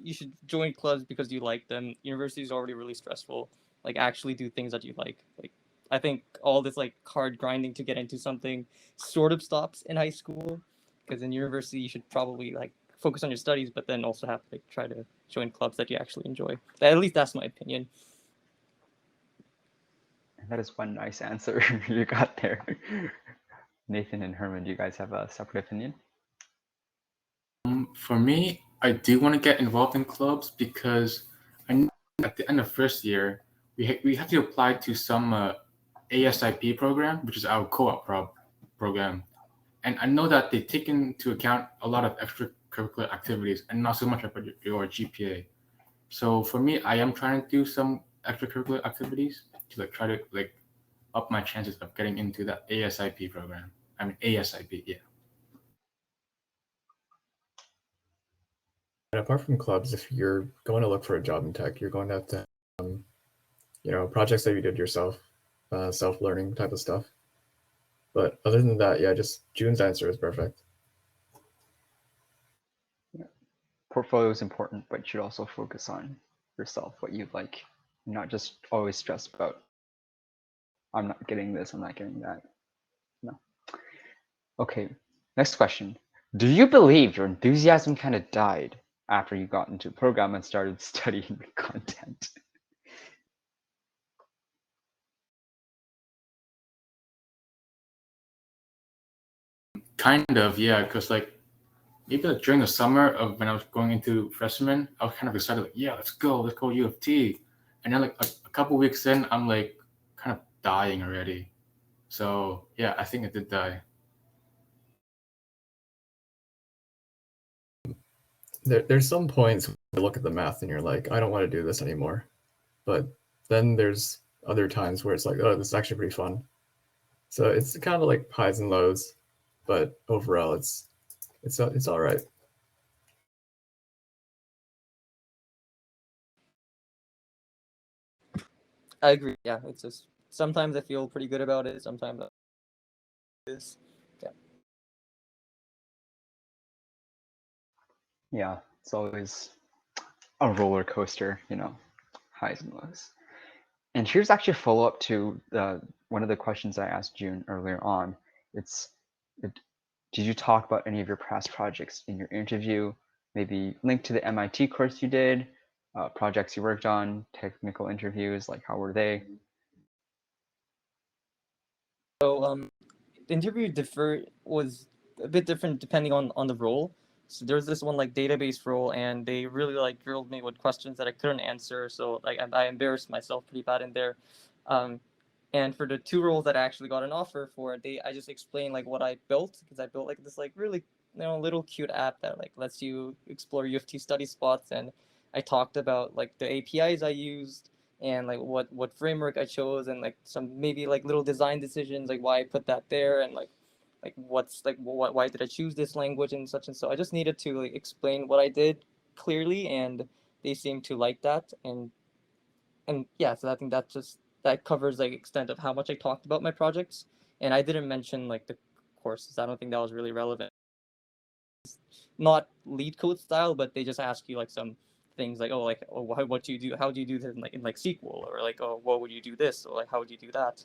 You should join clubs because you like them. University is already really stressful. Like, actually do things that you like. Like, I think all this like hard grinding to get into something sort of stops in high school, because in university you should probably like focus on your studies, but then also have to like try to join clubs that you actually enjoy. At least that's my opinion. That is one nice answer you got there. Nathan and Herman, do you guys have a separate opinion? For me, I do want to get involved in clubs because I know at the end of first year, we have to apply to some ASIP program, which is our co-op program. And I know that they take into account a lot of extracurricular activities and not so much about your GPA. So for me, I am trying to do some extracurricular activities to like try to like up my chances of getting into that ASIP program. I mean ASIP, yeah. And apart from clubs, if you're going to look for a job in tech, you're going to have to, projects that you did yourself, self-learning type of stuff. But other than that, yeah, just June's answer is perfect. Portfolio is important, but you should also focus on yourself, what you like, not just always stress about, I'm not getting this, I'm not getting that. No. Okay, next question. Do you believe your enthusiasm kind of died after you got into the program and started studying the content? Kind of, yeah, because like maybe like during the summer of when I was going into freshman, I was kind of excited, like, yeah, let's go UofT. And then like a couple weeks in, I'm like kind of dying already. So yeah, I think it did die. There's some points where you look at the math and you're like, I don't want to do this anymore. But then there's other times where it's like, oh, this is actually pretty fun. So it's kind of like highs and lows, but overall, it's all right. I agree. Yeah, it's just sometimes I feel pretty good about it. Sometimes it's Yeah, it's always a roller coaster, highs and lows. And here's actually a follow-up to one of the questions I asked June earlier on. Did you talk about any of your past projects in your interview? Maybe link to the MIT course you did, projects you worked on, technical interviews, like how were they? So the interview was a bit different depending on the role. So there's this one like database role, and they really like drilled me with questions that I couldn't answer. So like I embarrassed myself pretty bad in there. And for the two roles that I actually got an offer for, I just explained like what I built, because I built like this like really little cute app that like lets you explore UofT study spots, and I talked about like the APIs I used and like what framework I chose, and like some maybe like little design decisions, like why I put that there, and like what's like why did I choose this language and such and so. I just needed to like explain what I did clearly, and they seemed to like that. And yeah, so I think that covers like extent of how much I talked about my projects. And I didn't mention like the courses. I don't think that was really relevant. Not lead code style, but they just ask you like some things like, what do you do? How do you do this in like SQL, or like, oh, what would you do this, or like how would you do that?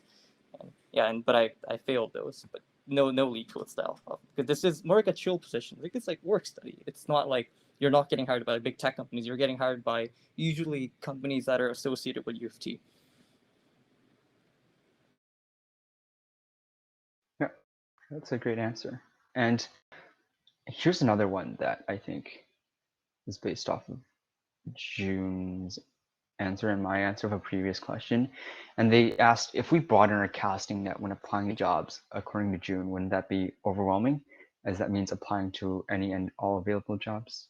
And yeah, but I failed those, but no lead code style, because this is more like a chill position. Like it's like work study. It's not like you're not getting hired by big tech companies. You're getting hired by usually companies that are associated with UofT. Yeah, that's a great answer. And here's another one that I think is based off of June's answer and my answer of a previous question. And they asked, if we broaden our casting net when applying to jobs, according to June, wouldn't that be overwhelming, as that means applying to any and all available jobs?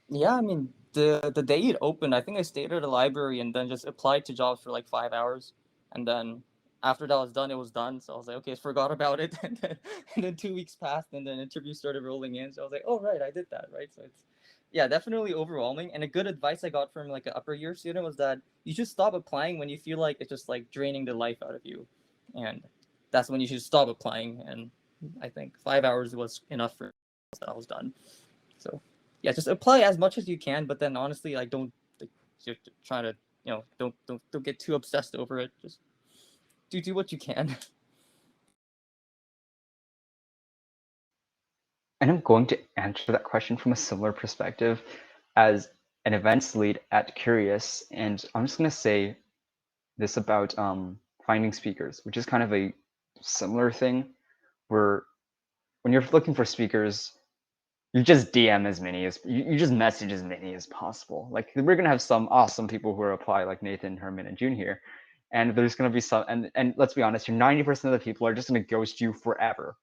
Yeah, I mean the day it opened, I think I stayed at a library and then just applied to jobs for like 5 hours, and then after that was done, it was done. So I was like, okay, forgot about it, and then 2 weeks passed, and then interviews started rolling in. So I was like, oh right, I did that, right? So it's yeah, definitely overwhelming. And a good advice I got from like an upper year student was that you should stop applying when you feel like it's just like draining the life out of you, and that's when you should stop applying. And I think 5 hours was enough for that I was done. So yeah, just apply as much as you can, but then honestly, like don't like, you're trying to don't get too obsessed over it. Just do what you can. And I'm going to answer that question from a similar perspective as an events lead at Curious. And I'm just going to say this about finding speakers, which is kind of a similar thing where when you're looking for speakers, you just DM as many as you just message as many as possible. Like we're gonna have some awesome people who apply, like Nathan, Herman, and June here, and there's gonna be some. And let's be honest, your 90% of the people are just gonna ghost you forever.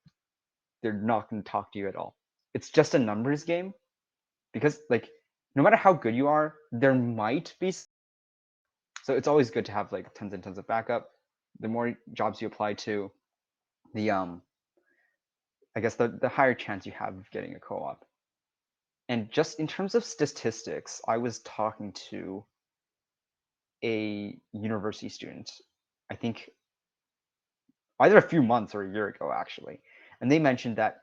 They're not gonna talk to you at all. It's just a numbers game, because like no matter how good you are, there might be. So it's always good to have like tons and tons of backup. The more jobs you apply to, the I guess the higher chance you have of getting a co-op. And just in terms of statistics, I was talking to a university student, I think either a few months or a year ago, actually. And they mentioned that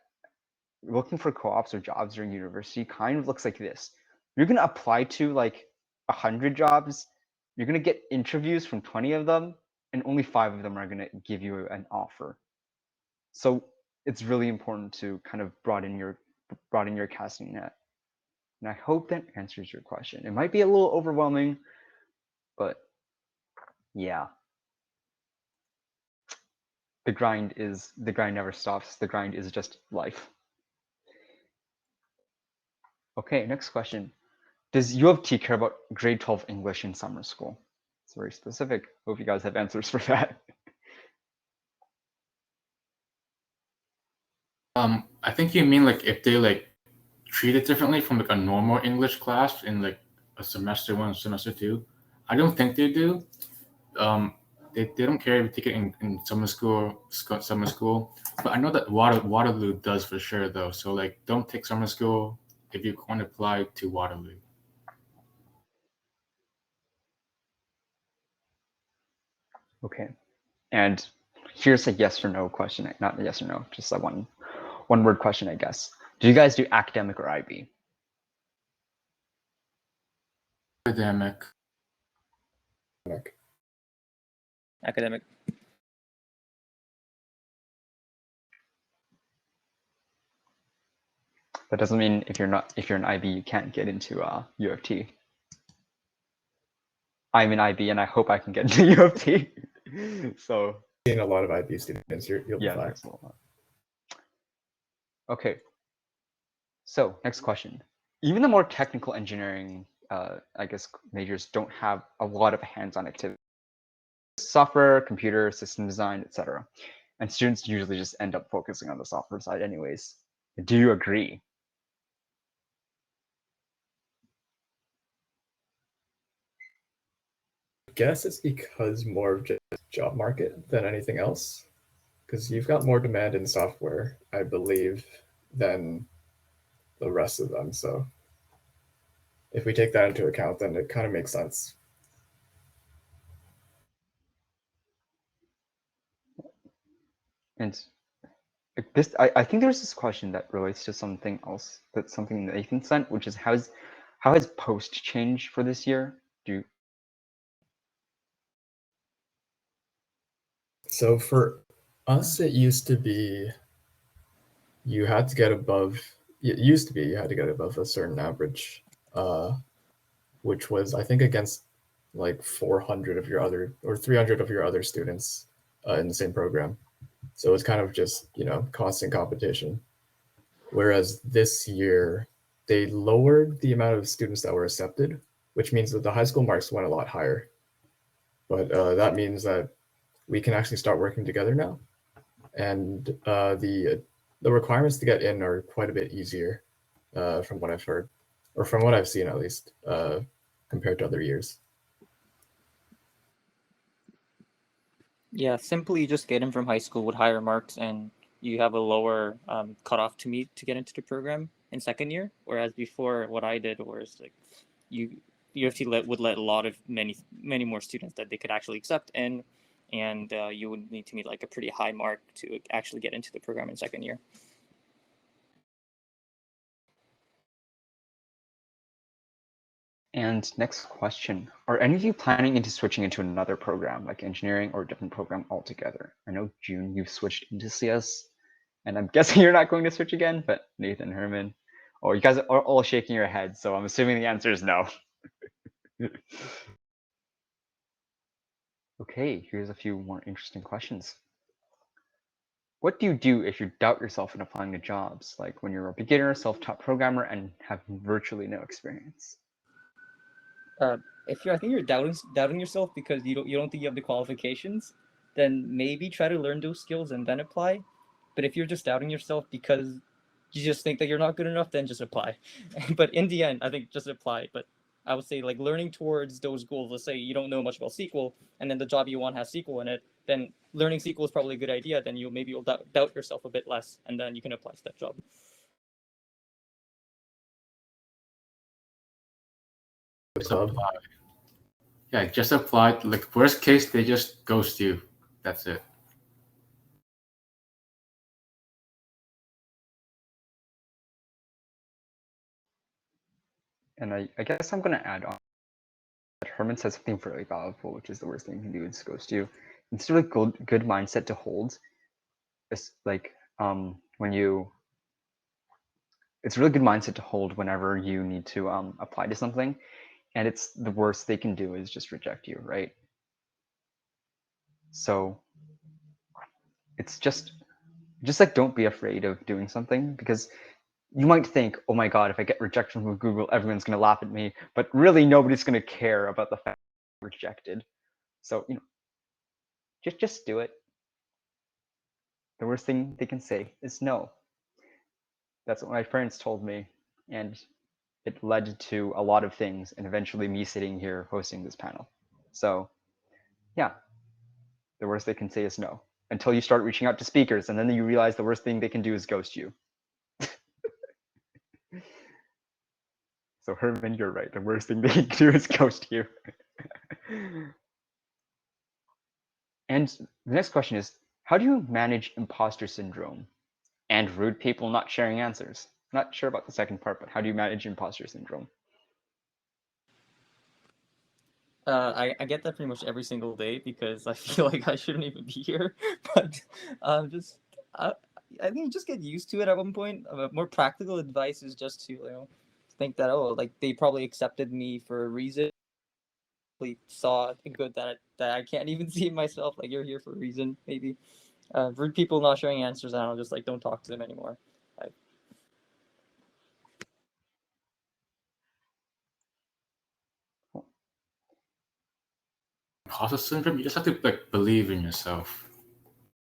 looking for co-ops or jobs during university kind of looks like this. You're going to apply to like 100 jobs. You're going to get interviews from 20 of them, and only 5 of them are going to give you an offer. So it's really important to kind of broaden your casting net. And I hope that answers your question. It might be a little overwhelming, but yeah. The grind never stops. The grind is just life. Okay, next question. Does U of T care about grade 12 English in summer school? It's very specific. Hope you guys have answers for that. I think you mean like if they like treat it differently from like a normal English class in like a semester 1, semester 2. I don't think they do. They don't care if you take it in summer school, But I know that Waterloo does for sure though. So like, don't take summer school if you want to apply to Waterloo. Okay, and here's a yes or no question. Not a yes or no, just a one word question, I guess. Do you guys do academic or IB? Academic. Academic. That doesn't mean if you're an IB, you can't get into UofT. I'm an IB, and I hope I can get into UofT. So Seeing a lot of IB students, you'll be fine. Okay. So next question. Even the more technical engineering, I guess, majors don't have a lot of hands-on activity. Software, computer, system design, etc. And students usually just end up focusing on the software side anyways. Do you agree? I guess it's because more of just job market than anything else. Because you've got more demand in software, I believe, than the rest of them. So if we take that into account, then it kind of makes sense. And this, I think there's this question that relates to something else, that's something Nathan sent, which is how has post changed for this year? So for us, it used to be you had to get above. It used to be you had to get above a certain average, which was I think against like 400 of your other or 300 of your other students in the same program. So it's kind of just constant competition. Whereas this year they lowered the amount of students that were accepted, which means that the high school marks went a lot higher. But that means that we can actually start working together now, and the requirements to get in are quite a bit easier, from what I've heard, or from what I've seen at least, compared to other years. Yeah, simply just get in from high school with higher marks, and you have a lower cutoff to meet to get into the program in second year. Whereas before, what I did was like UofT would let a lot of many more students that they could actually accept in, and you would need to meet like a pretty high mark to actually get into the program in second year. And next question, are any of you planning into switching into another program like engineering or a different program altogether? I know June, you've switched into CS, and I'm guessing you're not going to switch again, but Nathan, Herman, oh, you guys are all shaking your heads, so I'm assuming the answer is no. Okay, here's a few more interesting questions. What do you do if you doubt yourself in applying to jobs, like when you're a beginner, self-taught programmer and have virtually no experience? If I think you're doubting yourself because you don't think you have the qualifications, then maybe try to learn those skills and then apply. But if you're just doubting yourself because you just think that you're not good enough, then just apply. But in the end, I think just apply. But I would say like learning towards those goals. Let's say you don't know much about SQL, and then the job you want has SQL in it. Then learning SQL is probably a good idea. Then you'll doubt yourself a bit less, and then you can apply to that job. Just apply. Yeah, just apply. Like worst case, they just ghost you. That's it. And I guess I'm going to add on that Herman said something really valuable, which is the worst thing you can do is ghost you. It's a really good mindset to hold. It's like it's a really good mindset to hold whenever you need to apply to something, and it's the worst they can do is just reject you, right? So it's just like don't be afraid of doing something, because you might think, oh my god, if I get rejected from Google, everyone's going to laugh at me, but really nobody's going to care about the fact I'm rejected. So just do it. The worst thing they can say is no. That's what my parents told me, and it led to a lot of things, and eventually me sitting here hosting this panel. So yeah, the worst they can say is no, until you start reaching out to speakers, and then you realize the worst thing they can do is ghost you. So Herman, you're right. The worst thing they can do is ghost you. And the next question is, how do you manage imposter syndrome and rude people not sharing answers? Not sure about the second part, but how do you manage imposter syndrome? I get that pretty much every single day because I feel like I shouldn't even be here. But I think you just get used to it at one point. More practical advice is just to think that like they probably accepted me for a reason. They saw good that I can't even see myself. Like you're here for a reason, maybe. Rude people not sharing answers, I don't just like don't talk to them anymore. Imposter syndrome, you just have to like believe in yourself.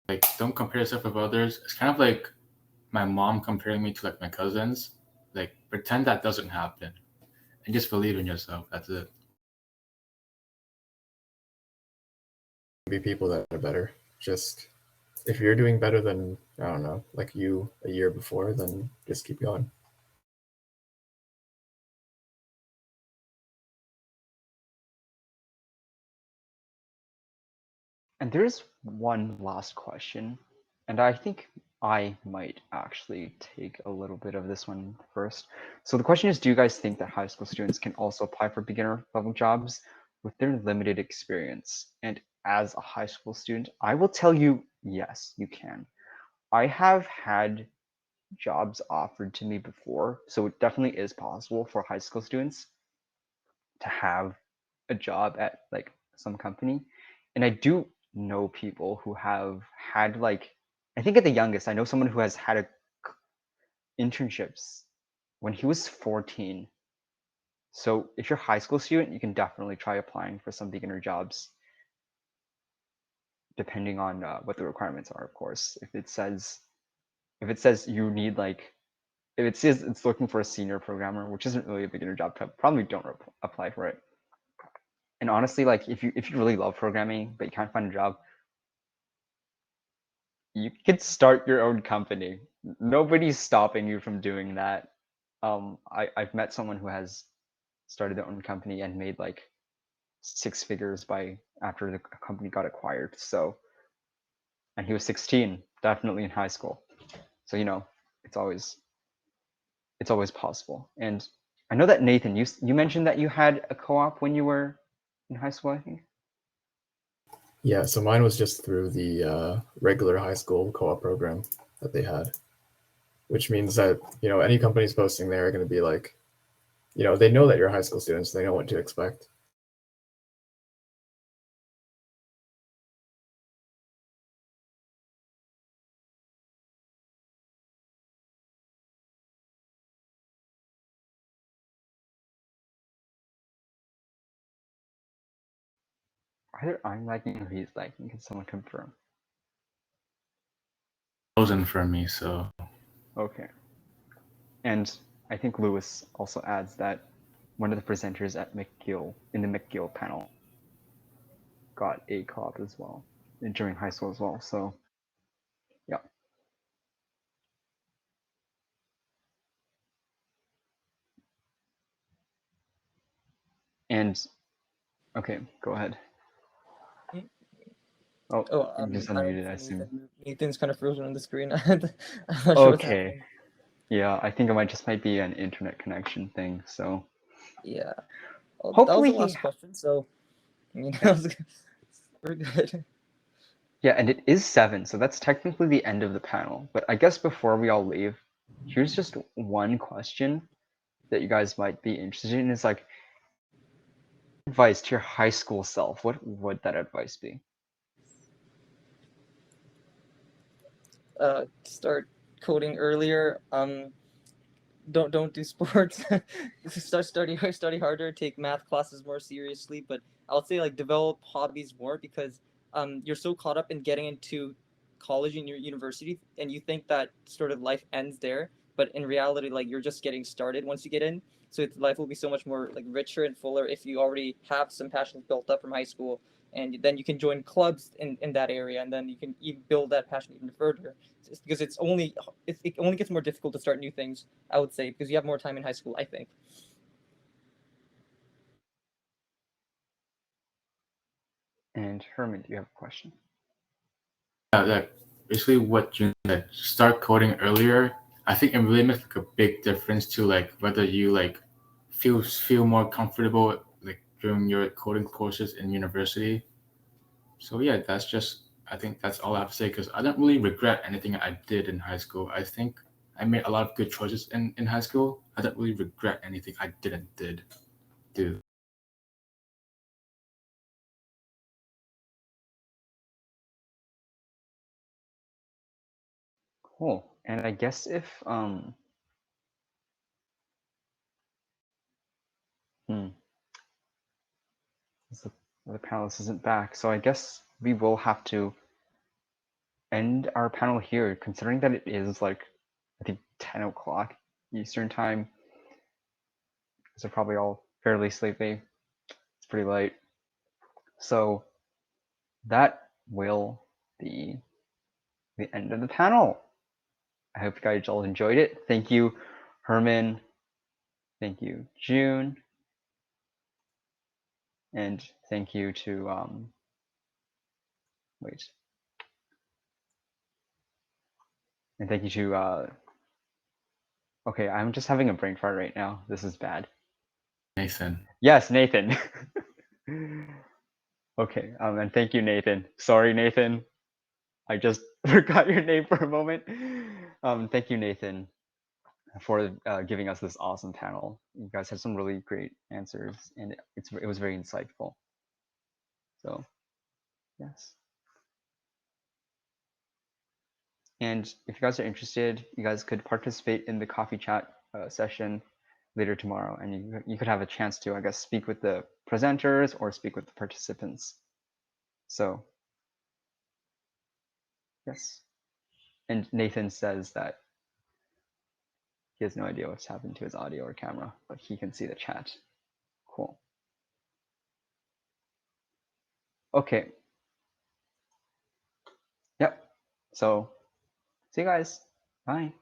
Like don't compare yourself with others. It's kind of like my mom comparing me to like my cousins. Like pretend that doesn't happen and just believe in yourself. That's it. Be people that are better. Just if you're doing better than, I don't know, like you a year before, then just keep going. And there's one last question, and I think I might actually take a little bit of this one first. So the question is, do you guys think that high school students can also apply for beginner level jobs with their limited experience? And as a high school student, I will tell you, yes, you can. I have had jobs offered to me before, so it definitely is possible for high school students to have a job at like some company. And I do know people who have had like, I think at the youngest, I know someone who has had internships when he was 14. So if you're a high school student, you can definitely try applying for some beginner jobs, depending on what the requirements are, of course. If it says you need like, if it says it's looking for a senior programmer, which isn't really a beginner job, probably don't apply for it. And honestly, like if you really love programming but you can't find a job, you could start your own company. Nobody's stopping you from doing that. I've met someone who has started their own company and made like six figures after the company got acquired. So, and he was 16, definitely in high school. So it's always possible. And I know that Nathan, you mentioned that you had a co-op when you were in high school, I think. Yeah, so mine was just through the regular high school co-op program that they had, which means that, any companies posting there are going to be like, they know that you're high school students. They know what to expect. Either I'm lagging or he's lagging. Can someone confirm? Frozen for me, so Okay. And I think Lewis also adds that one of the presenters at McGill, in the McGill panel, got a co-op as well during high school as well. So, yeah. And okay, go ahead. Oh, you just unmuted, I assume. Nathan's kind of frozen on the screen. I'm not sure what's Okay. happening. Yeah, I think it just might be an internet connection thing. So Yeah. Well, that was hopefully the last question. So, Yeah. we're good. Yeah, and it is 7, so that's technically the end of the panel. But I guess before we all leave, here's just one question that you guys might be interested in. Is like, advice to your high school self. What would that advice be? Start coding earlier. Don't do sports. study harder. Take math classes more seriously. But I would say like develop hobbies more, because you're so caught up in getting into college and your university, and you think that sort of life ends there. But in reality, like you're just getting started once you get in. So life will be so much more like richer and fuller if you already have some passions built up from high school, and then you can join clubs in that area, and then you can even build that passion even further. Because it only gets more difficult to start new things, I would say, because you have more time in high school, I think. And Herman, do you have a question? yeah, basically what you said, start coding earlier. I think it really makes like a big difference to like whether you like feel more comfortable like during your coding courses in university. So yeah, I think that's all I have to say, because I don't really regret anything I did in high school. I think I made a lot of good choices in high school. I don't really regret anything I didn't do. Cool. And I guess if the panelist isn't back, so I guess we will have to end our panel here, considering that it is like, I think 10 o'clock Eastern time. So probably all fairly sleepy. It's pretty late. So that will be the end of the panel. I hope you guys all enjoyed it. Thank you, Herman. Thank you, June. And thank you to, wait. And thank you to, okay, I'm just having a brain fart right now. This is bad. Nathan. Yes, Nathan. Okay, and thank you, Nathan. Sorry, Nathan. I just forgot your name for a moment. Thank you, Nathan, for giving us this awesome panel. You guys had some really great answers, and it was very insightful. So, yes. And if you guys are interested, you guys could participate in the coffee chat session later tomorrow, and you could have a chance to, I guess, speak with the presenters or speak with the participants. So, yes. And Nathan says that he has no idea what's happened to his audio or camera, but he can see the chat. Cool. Okay. Yep. So, see you guys. Bye.